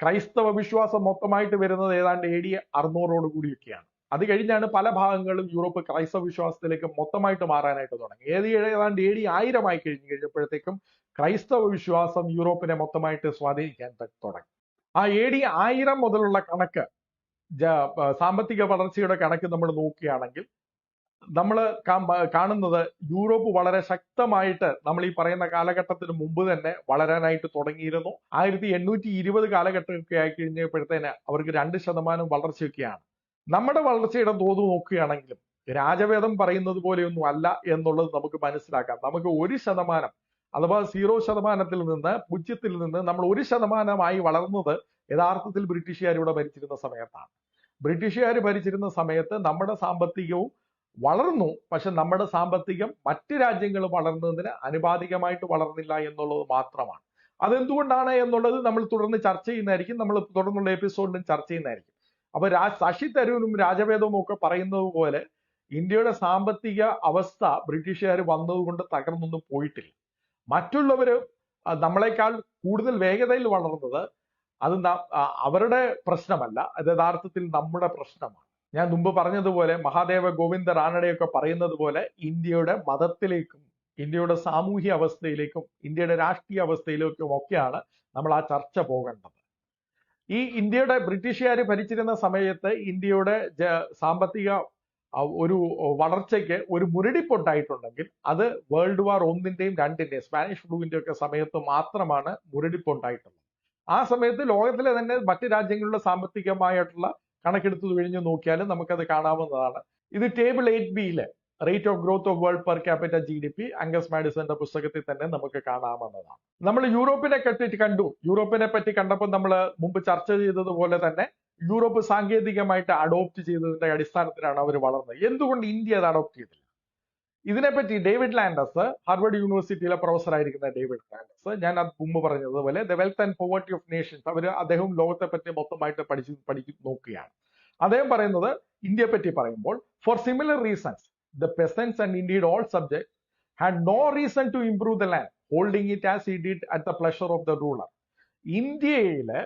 ക്രൈസ്തവ വിശ്വാസം മൊത്തമായിട്ട് വരുന്നത് ഏതാണ്ട് AD 600 കൂടിയൊക്കെയാണ്. അത് കഴിഞ്ഞാണ് പല ഭാഗങ്ങളും യൂറോപ്പ് ക്രൈസ്തവ വിശ്വാസത്തിലേക്ക് മൊത്തമായിട്ട് മാറാനായിട്ട് തുടങ്ങി. ഏതാണ്ട് AD 1000 ആയി കഴിഞ്ഞപ്പോഴത്തേക്കും ക്രൈസ്തവ വിശ്വാസം യൂറോപ്പിനെ മൊത്തമായിട്ട് സ്വാധീനിക്കാൻ തുടങ്ങി. ആ AD 1000 മുതലുള്ള കണക്ക്, സാമ്പത്തിക വളർച്ചയുടെ കണക്ക് നമ്മൾ നോക്കുകയാണെങ്കിൽ നമ്മൾ കാണുന്നത് യൂറോപ്പ് വളരെ ശക്തമായിട്ട് നമ്മൾ ഈ പറയുന്ന കാലഘട്ടത്തിന് മുമ്പ് തന്നെ വളരാനായിട്ട് തുടങ്ങിയിരുന്നു. 1820 കാലഘട്ടമൊക്കെ ആയി കഴിഞ്ഞപ്പോഴത്തേന് അവർക്ക് 2% വളർച്ചയൊക്കെയാണ്. നമ്മുടെ വളർച്ചയുടെ തോത് നോക്കുകയാണെങ്കിലും രാജവേദം പറയുന്നത് പോലെയൊന്നും അല്ല എന്നുള്ളത് നമുക്ക് മനസ്സിലാക്കാം. നമുക്ക് 1% അഥവാ 0%-ൽ നിന്ന് 0-ൽ നിന്ന് നമ്മൾ 1% വളർന്നത് യഥാർത്ഥത്തിൽ ബ്രിട്ടീഷുകാർ ഇവിടെ ഭരിച്ചിരുന്ന സമയത്താണ്. ബ്രിട്ടീഷുകാർ ഭരിച്ചിരുന്ന സമയത്ത് നമ്മുടെ സാമ്പത്തികവും വളർന്നു, പക്ഷെ നമ്മുടെ സാമ്പത്തികം മറ്റ് രാജ്യങ്ങൾ വളർന്നതിന് അനുപാതികമായിട്ട് വളർന്നില്ല എന്നുള്ളത് മാത്രമാണ്. അതെന്തുകൊണ്ടാണ് എന്നുള്ളത് നമ്മൾ തുടർന്ന് ചർച്ച ചെയ്യുന്നതായിരിക്കും. നമ്മൾ തുടർന്നുള്ള എപ്പിസോഡിലും ചർച്ച ചെയ്യുന്നതായിരിക്കും. അപ്പൊ ശശി തരൂരും രാജവേദവും ഒക്കെ പറയുന്നത് പോലെ ഇന്ത്യയുടെ സാമ്പത്തിക അവസ്ഥ ബ്രിട്ടീഷുകാർ വന്നതുകൊണ്ട് തകർന്നൊന്നും പോയിട്ടില്ല. മറ്റുള്ളവര് നമ്മളെക്കാൾ കൂടുതൽ വേഗതയിൽ വളർന്നത് അത് അവരുടെ പ്രശ്നമല്ല, അത് യഥാർത്ഥത്തിൽ നമ്മുടെ പ്രശ്നമാണ്. ഞാൻ മുമ്പ് പറഞ്ഞതുപോലെ മഹാദേവ ഗോവിന്ദ റാനഡെയൊക്കെ പറയുന്നത് പോലെ ഇന്ത്യയുടെ മതത്തിലേക്കും ഇന്ത്യയുടെ സാമൂഹ്യ അവസ്ഥയിലേക്കും ഇന്ത്യയുടെ രാഷ്ട്രീയ അവസ്ഥയിലേക്കും ഒക്കെയാണ് നമ്മൾ ആ ചർച്ച പോകേണ്ടത്. ഈ ഇന്ത്യയുടെ ബ്രിട്ടീഷുകാർ ഭരിച്ചിരുന്ന സമയത്ത് ഇന്ത്യയുടെ സാമ്പത്തിക ഒരു വളർച്ചയ്ക്ക് ഒരു മുരടിപ്പുണ്ടായിട്ടുണ്ടെങ്കിൽ അത് വേൾഡ് വാർ 1-ന്റെയും 2-ന്റെയും സ്പാനിഷ് ഫ്ലൂവിന്റെ ഒക്കെ സമയത്ത് മാത്രമാണ് മുരടിപ്പുണ്ടായിട്ടുള്ളത്. ആ സമയത്ത് ലോകത്തിലെ തന്നെ മറ്റ് രാജ്യങ്ങളുടെ സാമ്പത്തികമായിട്ടുള്ള കണക്കെടുത്തു കഴിഞ്ഞ് നോക്കിയാലും നമുക്കത് കാണാവുന്നതാണ്. ഇത് ടേബിൾ 8Bയിലെ rate of growth of world per capita GDP Angus മാഡിസന്റെ പുസ്തകത്തിൽ തന്നെ നമുക്ക് കാണാവുന്നതാണ്. നമ്മൾ യൂറോപ്പിനെ പറ്റി കണ്ടപ്പോൾ നമ്മൾ മുമ്പ് ചർച്ച ചെയ്തതുപോലെ തന്നെ യൂറോപ്പ് സാങ്കേതികമായിട്ട് അഡോപ്റ്റ് ചെയ്തതിന്റെ അടിസ്ഥാനത്തിലാണ് അവർ വളർന്നത്. എന്തുകൊണ്ട് ഇന്ത്യ അത് അഡോപ്റ്റ് ചെയ്തില്ല? ഇതിനെപ്പറ്റി ഡേവിഡ് ലാൻഡസ്, ഹാർവർഡ് യൂണിവേഴ്സിറ്റിയിലെ പ്രൊഫസർ ആയിരിക്കുന്ന ഡേവിഡ് ലാൻഡസ്, ഞാൻ അത് മുമ്പ് പറഞ്ഞതുപോലെ the wealth and poverty of Nations, അദ്ദേഹം ലോകത്തെ പറ്റി മൊത്തമായിട്ട് പഠിച്ചു നോക്കുകയാണ്. അദ്ദേഹം പറയുന്നത് ഇന്ത്യയെ പറ്റി പറയുമ്പോൾ, for similar reasons the peasants and indeed all subjects had no reason to improve the land, holding it as he did at the pleasure of the ruler. ഇന്ത്യയില്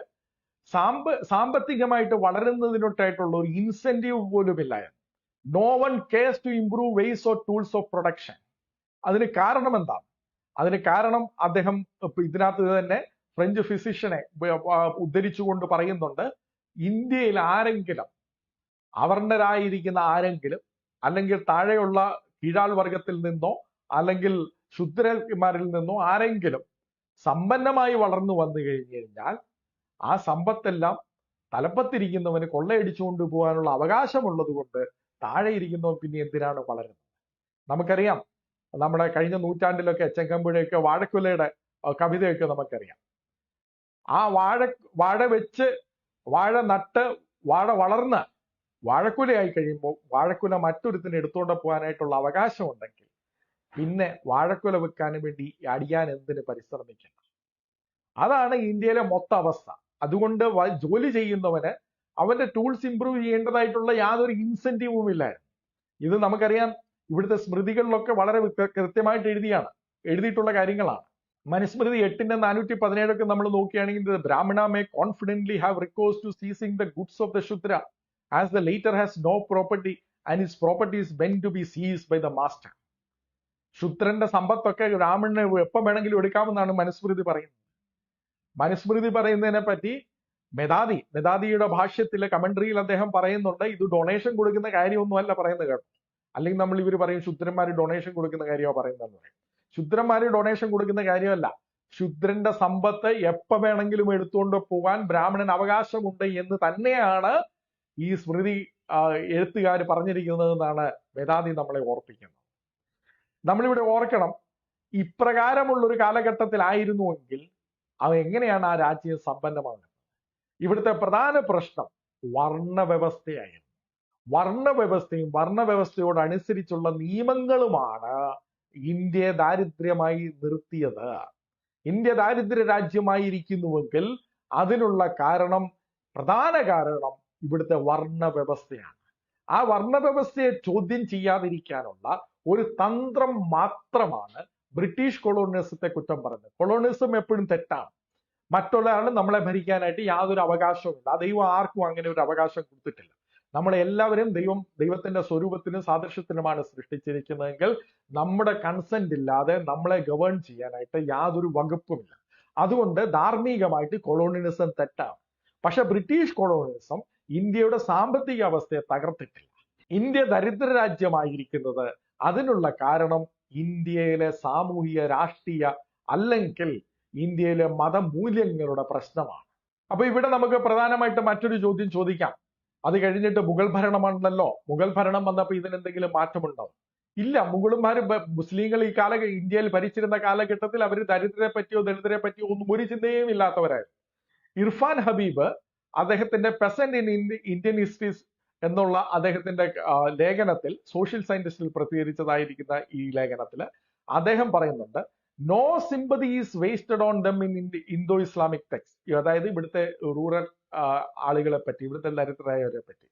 സാമ്പത്തികമായിട്ട് വളരുന്നതിനൊട്ടായിട്ടുള്ള ഒരു ഇൻസെന്റീവ് പോലും ഇല്ലായിരുന്നു. No one cares to improve ways or tools of production. അതിന് കാരണം എന്താണ്? അതിന് കാരണം അദ്ദേഹം ഇതിനകത്ത് തന്നെ ഫ്രഞ്ച് ഫിസിഷ്യനെ ഉദ്ധരിച്ചുകൊണ്ട് പറയുന്നുണ്ട്, ഇന്ത്യയിൽ ആരെങ്കിലും അവർണരായിരിക്കുന്ന ആരെങ്കിലും അല്ലെങ്കിൽ താഴെയുള്ള കീഴാൾ വർഗത്തിൽ നിന്നോ അല്ലെങ്കിൽ ശുദ്രന്മാരിൽ നിന്നോ ആരെങ്കിലും സമ്പന്നമായി വളർന്നു വന്നു കഴിഞ്ഞു കഴിഞ്ഞാൽ ആ സമ്പത്തെല്ലാം തലപ്പത്തിരിക്കുന്നവന് കൊള്ളയടിച്ചുകൊണ്ട് പോകാനുള്ള അവകാശമുള്ളത് കൊണ്ട് താഴെ ഇരിക്കുന്നവൻ പിന്നെ എന്തിനാണ് വളരുന്നത്? നമുക്കറിയാം, നമ്മുടെ കഴിഞ്ഞ നൂറ്റാണ്ടിലൊക്കെ ചെങ്കമ്പുഴയൊക്കെ വാഴക്കുലയുടെ കവിതയൊക്കെ നമുക്കറിയാം. ആ വാഴ വെച്ച് വാഴ നട്ട് വാഴ വളർന്ന് വാഴക്കുലയായി കഴിയുമ്പോൾ വാഴക്കുല മറ്റൊരുത്തിന് എടുത്തുകൊണ്ട് പോകാനായിട്ടുള്ള അവകാശമുണ്ടെങ്കിൽ പിന്നെ വാഴക്കുല വെക്കാനും വേണ്ടി അടിയാൻ എന്തിന് പരിശ്രമിക്കണം? അതാണ് ഇന്ത്യയിലെ മൊത്ത അവസ്ഥ. അതുകൊണ്ട് ജോലി ചെയ്യുന്നവന് അവന്റെ ടൂൾസ് ഇംപ്രൂവ് ചെയ്യേണ്ടതായിട്ടുള്ള യാതൊരു ഇൻസെന്റീവും ഇല്ലായിരുന്നു. ഇത് നമുക്കറിയാം, ഇവിടുത്തെ സ്മൃതികളിലൊക്കെ വളരെ കൃത്യമായിട്ട് എഴുതിയിട്ടുള്ള കാര്യങ്ങളാണ്. മനുസ്മൃതി 8-417 ഒക്കെ നമ്മൾ നോക്കുകയാണെങ്കിൽ, Brahmana may confidently have recourse to seizing the goods of the Shudra as the later has no property and his property is meant to be seized by the master. ശൂദ്രന്റെ സമ്പത്തൊക്കെ ബ്രാഹ്മണന് എപ്പം വേണമെങ്കിലും എടുക്കാമെന്നാണ് മനുസ്മൃതി പറയുന്നത്. മനുസ്മൃതി പറയുന്നതിനെ പറ്റി മെദാദിയുടെ ഭാഷ്യത്തിലെ കമന്ററിയിൽ അദ്ദേഹം പറയുന്നുണ്ട്, ഇത് ഡൊണേഷൻ കൊടുക്കുന്ന കാര്യമൊന്നുമല്ല പറയുന്നത് കേട്ടോ. അല്ലെങ്കിൽ നമ്മൾ ഇവർ പറയും ശൂദ്രന്മാര് ഡൊണേഷൻ കൊടുക്കുന്ന കാര്യമോ പറയുന്നതെന്ന് പറയും. ശൂദ്രന്മാര് ഡൊണേഷൻ കൊടുക്കുന്ന കാര്യമല്ല, ശൂദ്രന്റെ സമ്പത്ത് എപ്പോ വേണമെങ്കിലും എടുത്തുകൊണ്ട് പോകാൻ ബ്രാഹ്മണൻ അവകാശമുണ്ട് എന്ന് തന്നെയാണ് ഈ സ്മൃതി എഴുത്തുകാർ പറഞ്ഞിരിക്കുന്നതെന്നാണ് വേദാന്തി നമ്മളെ ഓർപ്പിക്കുന്നത്. നമ്മളിവിടെ ഓർക്കണം, ഇപ്രകാരമുള്ളൊരു കാലഘട്ടത്തിലായിരുന്നുവെങ്കിൽ അവ എങ്ങനെയാണ് ആ രാജ്യം സമ്പന്നമാകുന്നത്? ഇവിടുത്തെ പ്രധാന പ്രശ്നം വർണ്ണവ്യവസ്ഥയായിരുന്നു. വർണ്ണവ്യവസ്ഥയും വർണ്ണവ്യവസ്ഥയോടനുസരിച്ചുള്ള നിയമങ്ങളുമാണ് ഇന്ത്യയെ ദാരിദ്ര്യമായി നിർത്തിയത്. ഇന്ത്യ ദാരിദ്ര്യ രാജ്യമായിരിക്കുന്നുവെങ്കിൽ അതിനുള്ള പ്രധാന കാരണം ഇവിടുത്തെ വർണ്ണവ്യവസ്ഥയാണ്. ആ വർണ്ണവ്യവസ്ഥയെ ചോദ്യം ചെയ്യാതിരിക്കാനുള്ള ഒരു തന്ത്രം മാത്രമാണ് ബ്രിട്ടീഷ് കൊളോണിയസത്തെ കുറ്റം പറയുന്നത്. കൊളോണിയസം എപ്പോഴും തെറ്റാണ്. മറ്റുള്ളയാൾ നമ്മളെ ഭരിക്കാനായിട്ട് യാതൊരു അവകാശവുമില്ല. ദൈവം ആർക്കും അങ്ങനെ ഒരു അവകാശം കൊടുത്തിട്ടില്ല. നമ്മളെ എല്ലാവരും ദൈവത്തിന്റെ സ്വരൂപത്തിനും സാദൃശ്യത്തിനുമാണ് സൃഷ്ടിച്ചിരിക്കുന്നതെങ്കിൽ നമ്മുടെ കൺസെന്റ് ഇല്ലാതെ നമ്മളെ ഗവേൺ ചെയ്യാനായിട്ട് യാതൊരു വകുപ്പുമില്ല. അതുകൊണ്ട് ധാർമ്മികമായിട്ട് കൊളോണിയലിസം തെറ്റാണ്. പക്ഷെ ബ്രിട്ടീഷ് കൊളോണിയലിസം ഇന്ത്യയുടെ സാമ്പത്തിക അവസ്ഥയെ തകർത്തിട്ടില്ല. ഇന്ത്യ ദരിദ്ര രാജ്യമായിരിക്കുന്നത് അതിനുള്ള കാരണം ഇന്ത്യയിലെ സാമൂഹിക രാഷ്ട്രീയ അല്ലെങ്കിൽ ഇന്ത്യയിലെ മതമൂല്യങ്ങളുടെ പ്രശ്നമാണ്. അപ്പൊ ഇവിടെ നമുക്ക് പ്രധാനമായിട്ട് മറ്റൊരു ചോദ്യം ചോദിക്കാം. അത് കഴിഞ്ഞിട്ട് മുഗൾ ഭരണമാണല്ലോ, മുഗൾ ഭരണം വന്നപ്പോൾ ഇതിനെന്തെങ്കിലും മാറ്റമുണ്ടാവും? ഇല്ല. മുഗളന്മാര് മുസ്ലിങ്ങൾ ഈ ഇന്ത്യയിൽ ഭരിച്ചിരുന്ന കാലഘട്ടത്തിൽ അവർ ദരിദ്രരെ പറ്റിയോ ദളിതരെ പറ്റിയോ ഒന്നും ഒരു ചിന്തയും ഇല്ലാത്തവരായിരുന്നു. ഇർഫാൻ ഹബീബ് അദ്ദേഹത്തിന്റെ പെസന്റ് ഇൻ ഇന്ത്യൻ ഹിസ്റ്ററീസ് എന്നുള്ള അദ്ദേഹത്തിന്റെ ലേഖനത്തിൽ, സോഷ്യൽ സയന്റിസ്റ്റിൽ പ്രസിദ്ധീകരിച്ചതായിരിക്കുന്ന ഈ ലേഖനത്തിൽ അദ്ദേഹം പറയുന്നുണ്ട്, no sympathy is wasted on them in Indo Islamic text. അതായത് ഇവിടുത്തെ റൂറൽ ആളുകളെ പറ്റി, ഇവിടുത്തെ ദരിദ്രരായവരെ പറ്റി.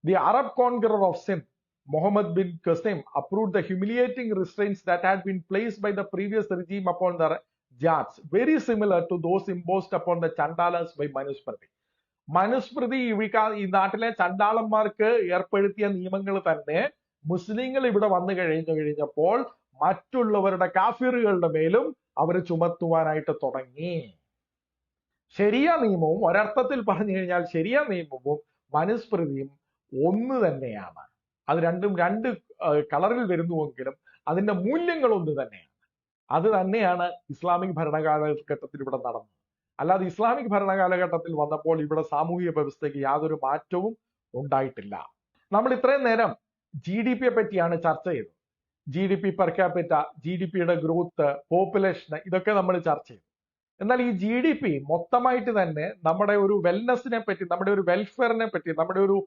The Arab conqueror of Sindh Muhammad bin Qasim approved the humiliating restraints that had been placed by the previous regime upon the Jats, very similar to those imposed upon the Chandalas by Manusmriti. മനുസ്മൃതി ഈ നാട്ടിലെ ചണ്ടാളന്മാർക്ക് ഏർപ്പെടുത്തിയ നിയമങ്ങൾ തന്നെ മുസ്ലിങ്ങൾ ഇവിടെ വന്നു കഴിഞ്ഞപ്പോൾ മറ്റുള്ളവരുടെ കാഫിറുകളുടെ മേലും അവർ ചുമത്തുവാനായിട്ട് തുടങ്ങി. ശരിയ നിയമവും, ഒരർത്ഥത്തിൽ പറഞ്ഞു കഴിഞ്ഞാൽ ശരിയ നിയമവും മനുസ്മൃതിയും ഒന്ന് തന്നെയാണ്. അത് രണ്ടും രണ്ട് കളറിൽ വരുന്നുവെങ്കിലും അതിന്റെ മൂല്യങ്ങൾ ഒന്ന് തന്നെയാണ്. അത് തന്നെയാണ് ഇസ്ലാമിക് ഭരണകാലഘട്ടത്തിൽ ഇവിടെ നടന്നത്. അല്ലാതെ ഇസ്ലാമിക് ഭരണകാലഘട്ടത്തിൽ വന്നപ്പോൾ ഇവിടെ സാമൂഹിക വ്യവസ്ഥയ്ക്ക് യാതൊരു മാറ്റവും ഉണ്ടായിട്ടില്ല. നമ്മൾ ഇത്രയും നേരം GDP പറ്റിയാണ് ചർച്ച ചെയ്തത്. GDP പെർ ക്യാപിറ്റ, GDPയുടെ ഗ്രോത്ത്, പോപ്പുലേഷൻ, ഇതൊക്കെ നമ്മൾ ചർച്ച ചെയ്തു. എന്നാൽ ഈ GDP മൊത്തമായിട്ട് തന്നെ നമ്മുടെ ഒരു വെൽനെസ്സിനെ പറ്റി, നമ്മുടെ ഒരു വെൽഫെയറിനെ പറ്റി, നമ്മുടെ ഒരു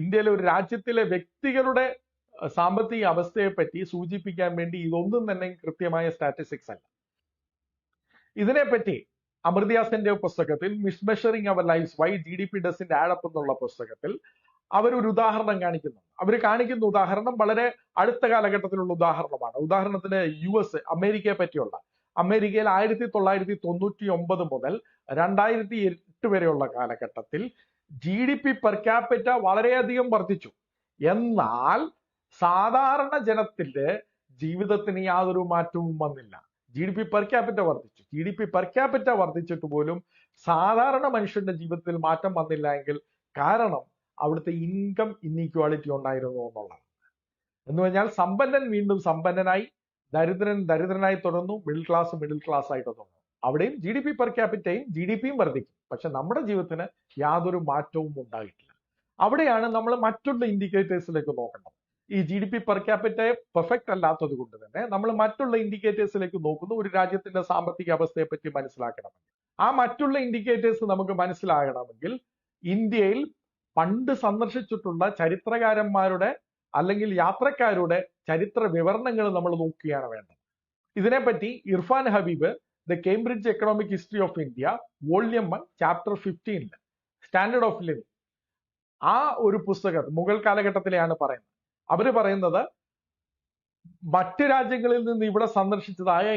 ഇന്ത്യയിലെ ഒരു രാജ്യത്തിലെ വ്യക്തികളുടെ സാമ്പത്തിക അവസ്ഥയെ പറ്റി സൂചിപ്പിക്കാൻ വേണ്ടി ഇതൊന്നും തന്നെ കൃത്യമായ സ്റ്റാറ്റിസ്റ്റിക്സ് അല്ല. ഇതിനെപ്പറ്റി അമൃത്യ സെന്റെ പുസ്തകത്തിൽ mismeasuring our lives why GDP doesn't add up എന്നുള്ള പുസ്തകത്തിൽ അവരൊരു ഉദാഹരണം കാണിക്കുന്നുണ്ട്. അവർ കാണിക്കുന്ന ഉദാഹരണം വളരെ അടുത്ത കാലഘട്ടത്തിലുള്ള ഉദാഹരണമാണ്. ഉദാഹരണത്തിന് US, അമേരിക്കയെ പറ്റിയുള്ള, അമേരിക്കയിൽ 1999 മുതൽ 2008 വരെയുള്ള കാലഘട്ടത്തിൽ GDP പെർ ക്യാപിറ്റ വളരെയധികം വർദ്ധിച്ചു. എന്നാൽ സാധാരണ ജനത്തിന്റെ ജീവിതത്തിന് യാതൊരു മാറ്റവും വന്നില്ല. GDP പെർ ക്യാപിറ്റ വർദ്ധിച്ചു. GDP പെർ ക്യാപിറ്റ വർദ്ധിച്ചിട്ട് പോലും സാധാരണ മനുഷ്യന്റെ ജീവിതത്തിൽ മാറ്റം വന്നില്ല എങ്കിൽ കാരണം അവിടുത്തെ ഇൻകം ഇൻഇക്വാളിറ്റി ഉണ്ടായിരുന്നു എന്നുള്ളതാണ്. എന്ന് പറഞ്ഞാൽ സമ്പന്നൻ വീണ്ടും സമ്പന്നനായി, ദരിദ്രൻ ദരിദ്രനായി തുടർന്നു, മിഡിൽ ക്ലാസ് ആയിട്ട് തുടർന്നു. അവിടെയും GDP പെർ ക്യാപിറ്റയും GDPയും വർദ്ധിക്കും. പക്ഷെ നമ്മുടെ ജീവിതത്തിന് യാതൊരു മാറ്റവും ഉണ്ടായിട്ടില്ല. അവിടെയാണ് നമ്മൾ മറ്റുള്ള ഇൻഡിക്കേറ്റേഴ്സിലേക്ക് നോക്കേണ്ടത്. ഈ GDP പെർ ക്യാപിറ്റയെ പെർഫെക്റ്റ് അല്ലാത്തത് കൊണ്ട് തന്നെ നമ്മൾ മറ്റുള്ള ഇൻഡിക്കേറ്റേഴ്സിലേക്ക് നോക്കുന്നു. ഒരു രാജ്യത്തിന്റെ സാമ്പത്തിക അവസ്ഥയെ പറ്റി മനസ്സിലാക്കണമെങ്കിൽ, ആ മറ്റുള്ള ഇൻഡിക്കേറ്റേഴ്സ് നമുക്ക് മനസ്സിലാകണമെങ്കിൽ ഇന്ത്യയിൽ പണ്ട് സന്ദർശിച്ചിട്ടുള്ള ചരിത്രകാരന്മാരുടെ അല്ലെങ്കിൽ യാത്രക്കാരുടെ ചരിത്ര വിവരണങ്ങൾ നമ്മൾ നോക്കുകയാണ് വേണ്ടത്. ഇതിനെപ്പറ്റി Irfan Habib the Cambridge Economic History of India volume 1 chapter 15 standard of living, ആ ഒരു പുസ്തകം മുഗൾ കാലഘട്ടത്തിലെയാണ് പറയുന്നത്. അവര് പറയുന്നത് മറ്റ് രാജ്യങ്ങളിൽ നിന്ന് ഇവിടെ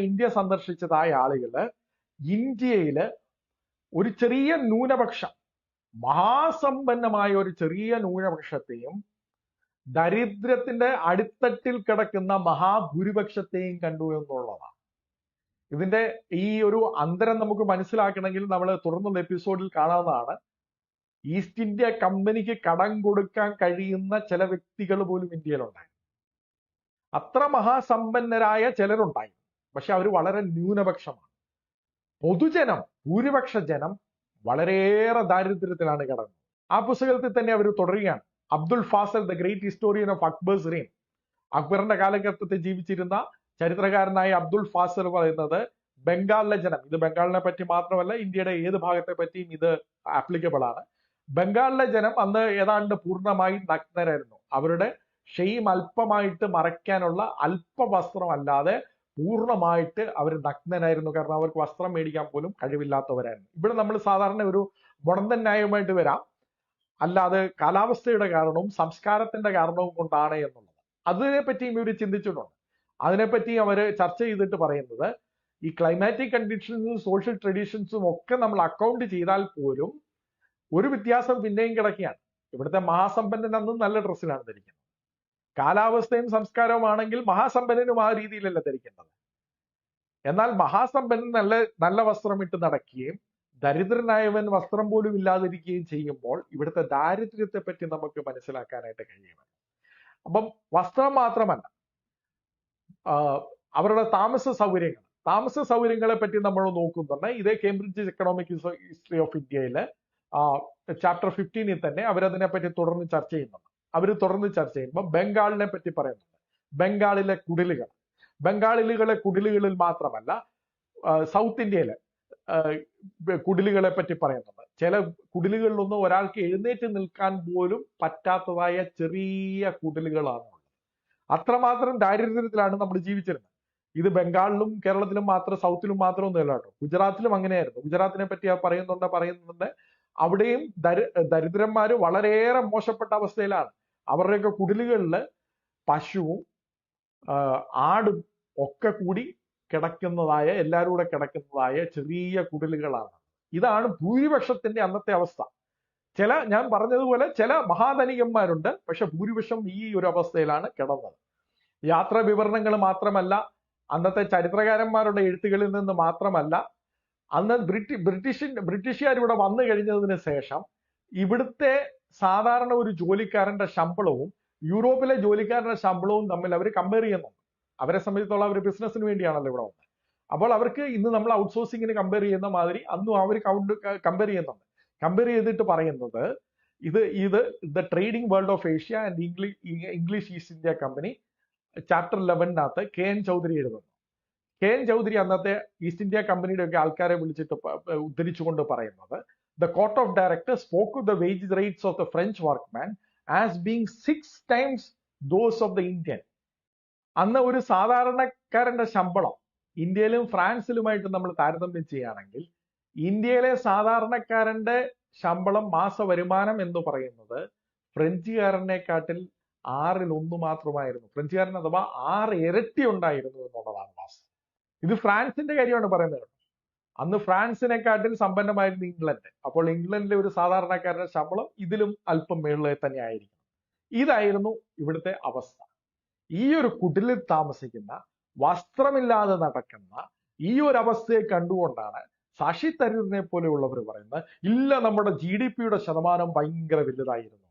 ഇന്ത്യ സന്ദർശിച്ചതായ ആളുകള് ഇന്ത്യയില് ഒരു ചെറിയ ന്യൂനപക്ഷം, മഹാസമ്പന്നമായ ഒരു ചെറിയ ന്യൂനപക്ഷത്തെയും ദരിദ്രത്തിന്റെ അടിത്തട്ടിൽ കിടക്കുന്ന മഹാഭൂരിപക്ഷത്തെയും കണ്ടു എന്നുള്ളതാണ്. ഇതിന്റെ ഈ ഒരു അന്തരം നമുക്ക് മനസ്സിലാക്കണമെങ്കിൽ നമ്മൾ തുടർന്നുള്ള എപ്പിസോഡിൽ കാണാവുന്നതാണ്. ഈസ്റ്റ് ഇന്ത്യ കമ്പനിക്ക് കടം കൊടുക്കാൻ കഴിയുന്ന ചില വ്യക്തികൾ പോലും ഇന്ത്യയിലുണ്ടായി. അത്ര മഹാസമ്പന്നരായ ചിലരുണ്ടായി. പക്ഷെ അവർ വളരെ ന്യൂനപക്ഷമാണ്. പൊതുജനം, ഭൂരിപക്ഷ ജനം വളരെയേറെ ദാരിദ്ര്യത്തിലാണ് കിടന്നത്. ആ പുസ്തകത്തിൽ തന്നെ അവർ തുടരുകയാണ്. Abdul Fazl, the great historian of Akbar's reign, അക്ബറിന്റെ കാലഘട്ടത്തിൽ ജീവിച്ചിരുന്ന ചരിത്രകാരനായ അബ്ദുൾ ഫാസിൽ പറയുന്നത് ബംഗാളിലെ ജനം, ഇത് ബംഗാളിനെ പറ്റി മാത്രമല്ല ഇന്ത്യയുടെ ഏത് ഭാഗത്തെ പറ്റിയും ഇത് ആപ്ലിക്കബിൾ ആണ്. ബംഗാളിലെ ജനം അന്ന് ഏതാണ്ട് പൂർണ്ണമായി നഗ്നരായിരുന്നു. അവരുടെ ഷെയ്ം അല്പമായിട്ട് മറയ്ക്കാനുള്ള അല്പവസ്ത്രം അല്ലാതെ പൂർണ്ണമായിട്ട് അവർ നഗ്നനായിരുന്നു. കാരണം അവർക്ക് വസ്ത്രം മേടിക്കാൻ പോലും കഴിവില്ലാത്തവരായിരുന്നു. ഇവിടെ നമ്മൾ സാധാരണ ഒരു മുടന്തൻ ന്യായമായിട്ട് വരാം, അല്ലാതെ കാലാവസ്ഥയുടെ കാരണവും സംസ്കാരത്തിന്റെ കാരണവും കൊണ്ടാണ് എന്നുള്ളത്. അതിനെപ്പറ്റിയും ഇവർ ചിന്തിച്ചിട്ടുണ്ട്. അതിനെപ്പറ്റി അവർ ചർച്ച ചെയ്തിട്ട് പറയുന്നത് ഈ ക്ലൈമാറ്റിക് കണ്ടീഷൻസും സോഷ്യൽ ട്രഡീഷൻസും ഒക്കെ നമ്മൾ അക്കൗണ്ട് ചെയ്താൽ പോലും ഒരു വ്യത്യാസം പിന്നെയും കിടക്കുകയാണ്. ഇവിടുത്തെ മഹാസമ്പന്നൻ അന്നും നല്ല ഡ്രസ്സിലാണ് ധരിക്കുന്നത്. കാലാവസ്ഥയും സംസ്കാരവുമാണെങ്കിൽ മഹാസമ്പന്നനും ആ രീതിയിലല്ല ധരിക്കേണ്ടത്. എന്നാൽ മഹാസമ്പന്നൻ നല്ല വസ്ത്രം ഇട്ട് നടക്കുകയും ദരിദ്രനായവൻ വസ്ത്രം പോലും ഇല്ലാതിരിക്കുകയും ചെയ്യുമ്പോൾ ഇവിടുത്തെ ദാരിദ്ര്യത്തെ പറ്റി നമുക്ക് മനസ്സിലാക്കാനായിട്ട് കഴിയുമല്ലോ. അപ്പം വസ്ത്രം മാത്രമല്ല, അവരുടെ താമസ സൗകര്യങ്ങളെ പറ്റി നമ്മൾ നോക്കുന്നുണ്ട്. ഇതേ കേംബ്രിഡ്ജ് എക്കണോമിക് ഹിസ്റ്ററി ഓഫ് ഇന്ത്യയില് ചാപ്റ്റർ 15 തന്നെ അവരതിനെ പറ്റി തുടർന്ന് ചർച്ച ചെയ്യുന്നുണ്ട്. അവർ തുടർന്ന് ചർച്ച ചെയ്യുമ്പോൾ ബംഗാളിനെ പറ്റി പറയുന്നുണ്ട്. ബംഗാളിലെ കുടിലുകളിൽ മാത്രമല്ല, സൗത്ത് ഇന്ത്യയിലെ കുടിലുകളെ പറ്റി പറയുന്നുണ്ട്. ചില കുടിലുകളിലൊന്നും ഒരാൾക്ക് എഴുന്നേറ്റ് നിൽക്കാൻ പോലും പറ്റാത്തതായ ചെറിയ കുടിലുകളാണ് ഉള്ളത്. അത്രമാത്രം ദാരിദ്ര്യത്തിലാണ് നമ്മൾ ജീവിച്ചിരുന്നത്. ഇത് ബംഗാളിലും കേരളത്തിലും മാത്രം, സൗത്തിലും മാത്രം ഒന്നുമല്ല കേട്ടോ, ഗുജറാത്തിലും അങ്ങനെയായിരുന്നു. ഗുജറാത്തിനെ പറ്റി പറയുന്നുണ്ട്. അവിടെയും ദരിദ്രന്മാര് വളരെയേറെ മോശപ്പെട്ട അവസ്ഥയിലാണ്. അവരുടെയൊക്കെ കുടിലുകളിൽ പശുവും ആടും ഒക്കെ കൂടി കിടക്കുന്നതായ, എല്ലാവരും കൂടെ കിടക്കുന്നതായ ചെറിയ കുടിലുകളാണ്. ഇതാണ് ഭൂരിപക്ഷത്തിന്റെ അന്നത്തെ അവസ്ഥ. ഞാൻ പറഞ്ഞതുപോലെ ചില മഹാധനികന്മാരുണ്ട്, പക്ഷെ ഭൂരിപക്ഷം ഈ ഒരു അവസ്ഥയിലാണ് കിടന്നത്. യാത്രാ വിവരണങ്ങൾ മാത്രമല്ല, അന്നത്തെ ചരിത്രകാരന്മാരുടെ എഴുത്തുകളിൽ നിന്ന് മാത്രമല്ല, അന്ന് ബ്രിട്ടീഷുകാർ ഇവിടെ വന്നു കഴിഞ്ഞതിന് ശേഷം ഇവിടുത്തെ സാധാരണ ഒരു ജോലിക്കാരന്റെ ശമ്പളവും യൂറോപ്പിലെ ജോലിക്കാരന്റെ ശമ്പളവും തമ്മിൽ അവർ കമ്പയർ ചെയ്യുന്നുണ്ട്. അവരെ സംബന്ധിച്ചോളം അവർ ബിസിനസ്സിന് വേണ്ടിയാണല്ലോ ഇവിടെ വന്നത്. അപ്പോൾ അവർക്ക് ഇന്ന് നമ്മൾ ഔട്ട്സോഴ്സിങ്ങിന് കമ്പയർ ചെയ്യുന്ന മാതിരി അന്നും അവർ കമ്പയർ ചെയ്യുന്നുണ്ട്. കമ്പയർ ചെയ്തിട്ട് പറയുന്നത് ഇത് the trading world of Asia and English East India Company chapter 11 K N. Chaudhuri എഴുതുന്നു. കെ.എൻ. ചൗധരി അന്നത്തെ ഈസ്റ്റ് ഇന്ത്യ കമ്പനിയുടെ ഒക്കെ ആൾക്കാരെ വിളിച്ചിട്ട് ഉദ്ധരിച്ചുകൊണ്ട് പറയുന്നത്, the court of directors spoke of the wage rates of the French workman as being 6 times those of the Indian. അന്ന് ഒരു സാധാരണക്കാരന്റെ ശമ്പളം ഇന്ത്യയിലും ഫ്രാൻസിലുമായിട്ട് നമ്മൾ താരതമ്യം ചെയ്യുകയാണെങ്കിൽ ഇന്ത്യയിലെ സാധാരണക്കാരന്റെ ശമ്പളം, മാസ വരുമാനം എന്ന് പറയുന്നത് ഫ്രഞ്ചുകാരനെക്കാട്ടിൽ 6 മാത്രമായിരുന്നു. ഫ്രഞ്ചുകാരൻ അഥവാ 6 ഇരട്ടി ഉണ്ടായിരുന്നു എന്നുള്ളതാണ് വാസ്തവം. ഇത് ഫ്രാൻസിന്റെ കാര്യമാണ് പറയുന്നത്. അന്ന് ഫ്രാൻസിനെക്കാട്ടിൽ സമ്പന്നമായിരുന്നു ഇംഗ്ലണ്ട്. അപ്പോൾ ഇംഗ്ലണ്ടിലെ ഒരു സാധാരണക്കാരന്റെ ശമ്പളം ഇതിലും അല്പം മേളിൽ തന്നെ ആയിരിക്കും. ഇതായിരുന്നു ഇവിടുത്തെ അവസ്ഥ. ഈ ഒരു കുടിലിൽ താമസിക്കുന്ന, വസ്ത്രമില്ലാതെ നടക്കുന്ന ഈ ഒരു അവസ്ഥയെ കണ്ടുകൊണ്ടാണ് ശശി തരൂരിനെ പോലെയുള്ളവർ പറയുന്നത്, ഇല്ല, നമ്മുടെ GDP-യുടെ ശതമാനം ഭയങ്കര വലുതായിരുന്നു.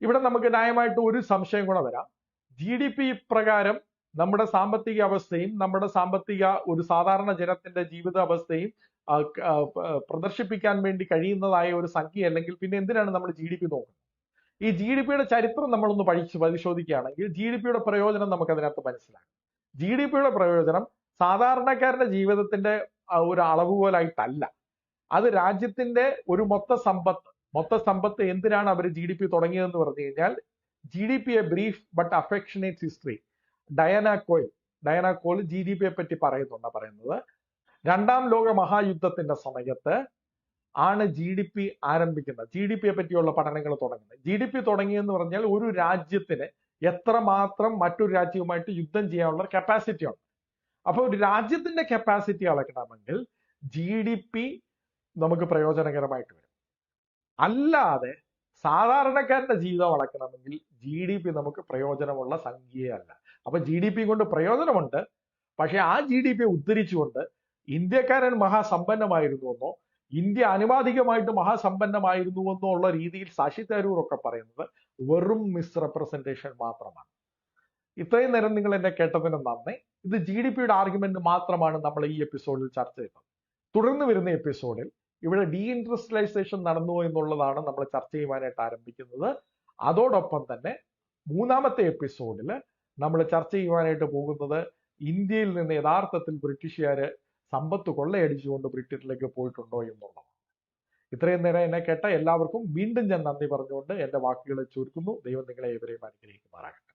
ഇവിടെ നമുക്ക് ന്യായമായിട്ട് ഒരു സംശയം കൂടെ വരാം. GDP പ്രകാരം നമ്മുടെ സാമ്പത്തിക അവസ്ഥയും നമ്മുടെ ഒരു സാധാരണ ജനത്തിന്റെ ജീവിത അവസ്ഥയും പ്രദർശിപ്പിക്കാൻ വേണ്ടി കഴിയുന്നതായ ഒരു സംഖ്യ അല്ലെങ്കിൽ പിന്നെ എന്തിനാണ് നമ്മൾ GDP നോക്കുന്നത്? ഈ GDP-യുടെ ചരിത്രം നമ്മളൊന്ന് പരിശോധിക്കുകയാണെങ്കിൽ GDP-യുടെ പ്രയോജനം നമുക്ക് അതിനകത്ത് മനസ്സിലാകും. GDP-യുടെ പ്രയോജനം സാധാരണക്കാരന്റെ ജീവിതത്തിന്റെ ഒരു അളവുകോലായിട്ടല്ല. അത് രാജ്യത്തിന്റെ ഒരു മൊത്ത സമ്പത്ത് എന്തിനാണ് അവർ GDP തുടങ്ങിയതെന്ന് പറഞ്ഞു കഴിഞ്ഞാൽ, GDP a brief but affectionate history. Diane Coyle GDP-യെ പറ്റി പറയുന്നത് 2ാം ലോക മഹായുദ്ധത്തിന്റെ സമയത്ത് ആണ് GDP ആരംഭിക്കുന്നത്. GDP-യെ പറ്റിയുള്ള പഠനങ്ങൾ തുടങ്ങുന്നത്. GDP തുടങ്ങിയെന്ന് പറഞ്ഞാൽ ഒരു രാജ്യത്തിന് എത്രമാത്രം മറ്റൊരു രാജ്യവുമായിട്ട് യുദ്ധം ചെയ്യാനുള്ള കപ്പാസിറ്റി ഉണ്ട്. അപ്പോൾ ഒരു രാജ്യത്തിന്റെ കപ്പാസിറ്റി അളക്കണമെങ്കിൽ GDP നമുക്ക് പ്രയോജനകരമായിട്ട് വരും. അല്ലാതെ സാധാരണക്കാരന്റെ ജീവിതം അളക്കണമെങ്കിൽ GDP നമുക്ക് പ്രയോജനമുള്ള സംഖ്യയല്ല. അപ്പൊ GDP കൊണ്ട് പ്രയോജനമുണ്ട്, പക്ഷെ ആ GDP ഉദ്ധരിച്ചുകൊണ്ട് ഇന്ത്യക്കാരൻ മഹാസമ്പന്നമായിരുന്നുവെന്നോ ഇന്ത്യ അനുവാദികമായിട്ട് മഹാസമ്പന്നമായിരുന്നുവെന്നോ ഉള്ള രീതിയിൽ ശശി തരൂർ ഒക്കെ പറയുന്നത് വെറും മിസ്റെപ്രസെന്റേഷൻ മാത്രമാണ്. ഇത്രയും നേരം നിങ്ങൾ എന്നെ കേട്ടതിന് നന്ദി. ഇത് GDP-യുടെ ആർഗ്യുമെന്റ് മാത്രമാണ് നമ്മൾ ഈ എപ്പിസോഡിൽ ചർച്ച ചെയ്തത്. തുടർന്ന് വരുന്ന എപ്പിസോഡിൽ ഇവിടെ ഡീഇൻഡസ്ട്രിയലൈസേഷൻ നടന്നു എന്നുള്ളതാണ് നമ്മൾ ചർച്ച ചെയ്യുവാനായിട്ട് ആരംഭിക്കുന്നത്. അതോടൊപ്പം തന്നെ 3ാമത്തെ എപ്പിസോഡിൽ നമ്മൾ ചർച്ച ചെയ്യുവാനായിട്ട് പോകുന്നത് ഇന്ത്യയിൽ നിന്ന് യഥാർത്ഥത്തിൽ ബ്രിട്ടീഷുകാര് സമ്പത്ത് കൊള്ളയടിച്ചുകൊണ്ട് ബ്രിട്ടനിലേക്ക് പോയിട്ടുണ്ടോ എന്നുള്ളതാണ്. ഇത്രയും നേരം എന്നെ കേട്ട എല്ലാവർക്കും വീണ്ടും ഞാൻ നന്ദി പറഞ്ഞുകൊണ്ട് എന്റെ വാക്കുകളെ ചുരുക്കുന്നു. ദൈവം നിങ്ങളെ ഇവരെയും അനുഗ്രഹിക്കുമാറാകട്ടെ.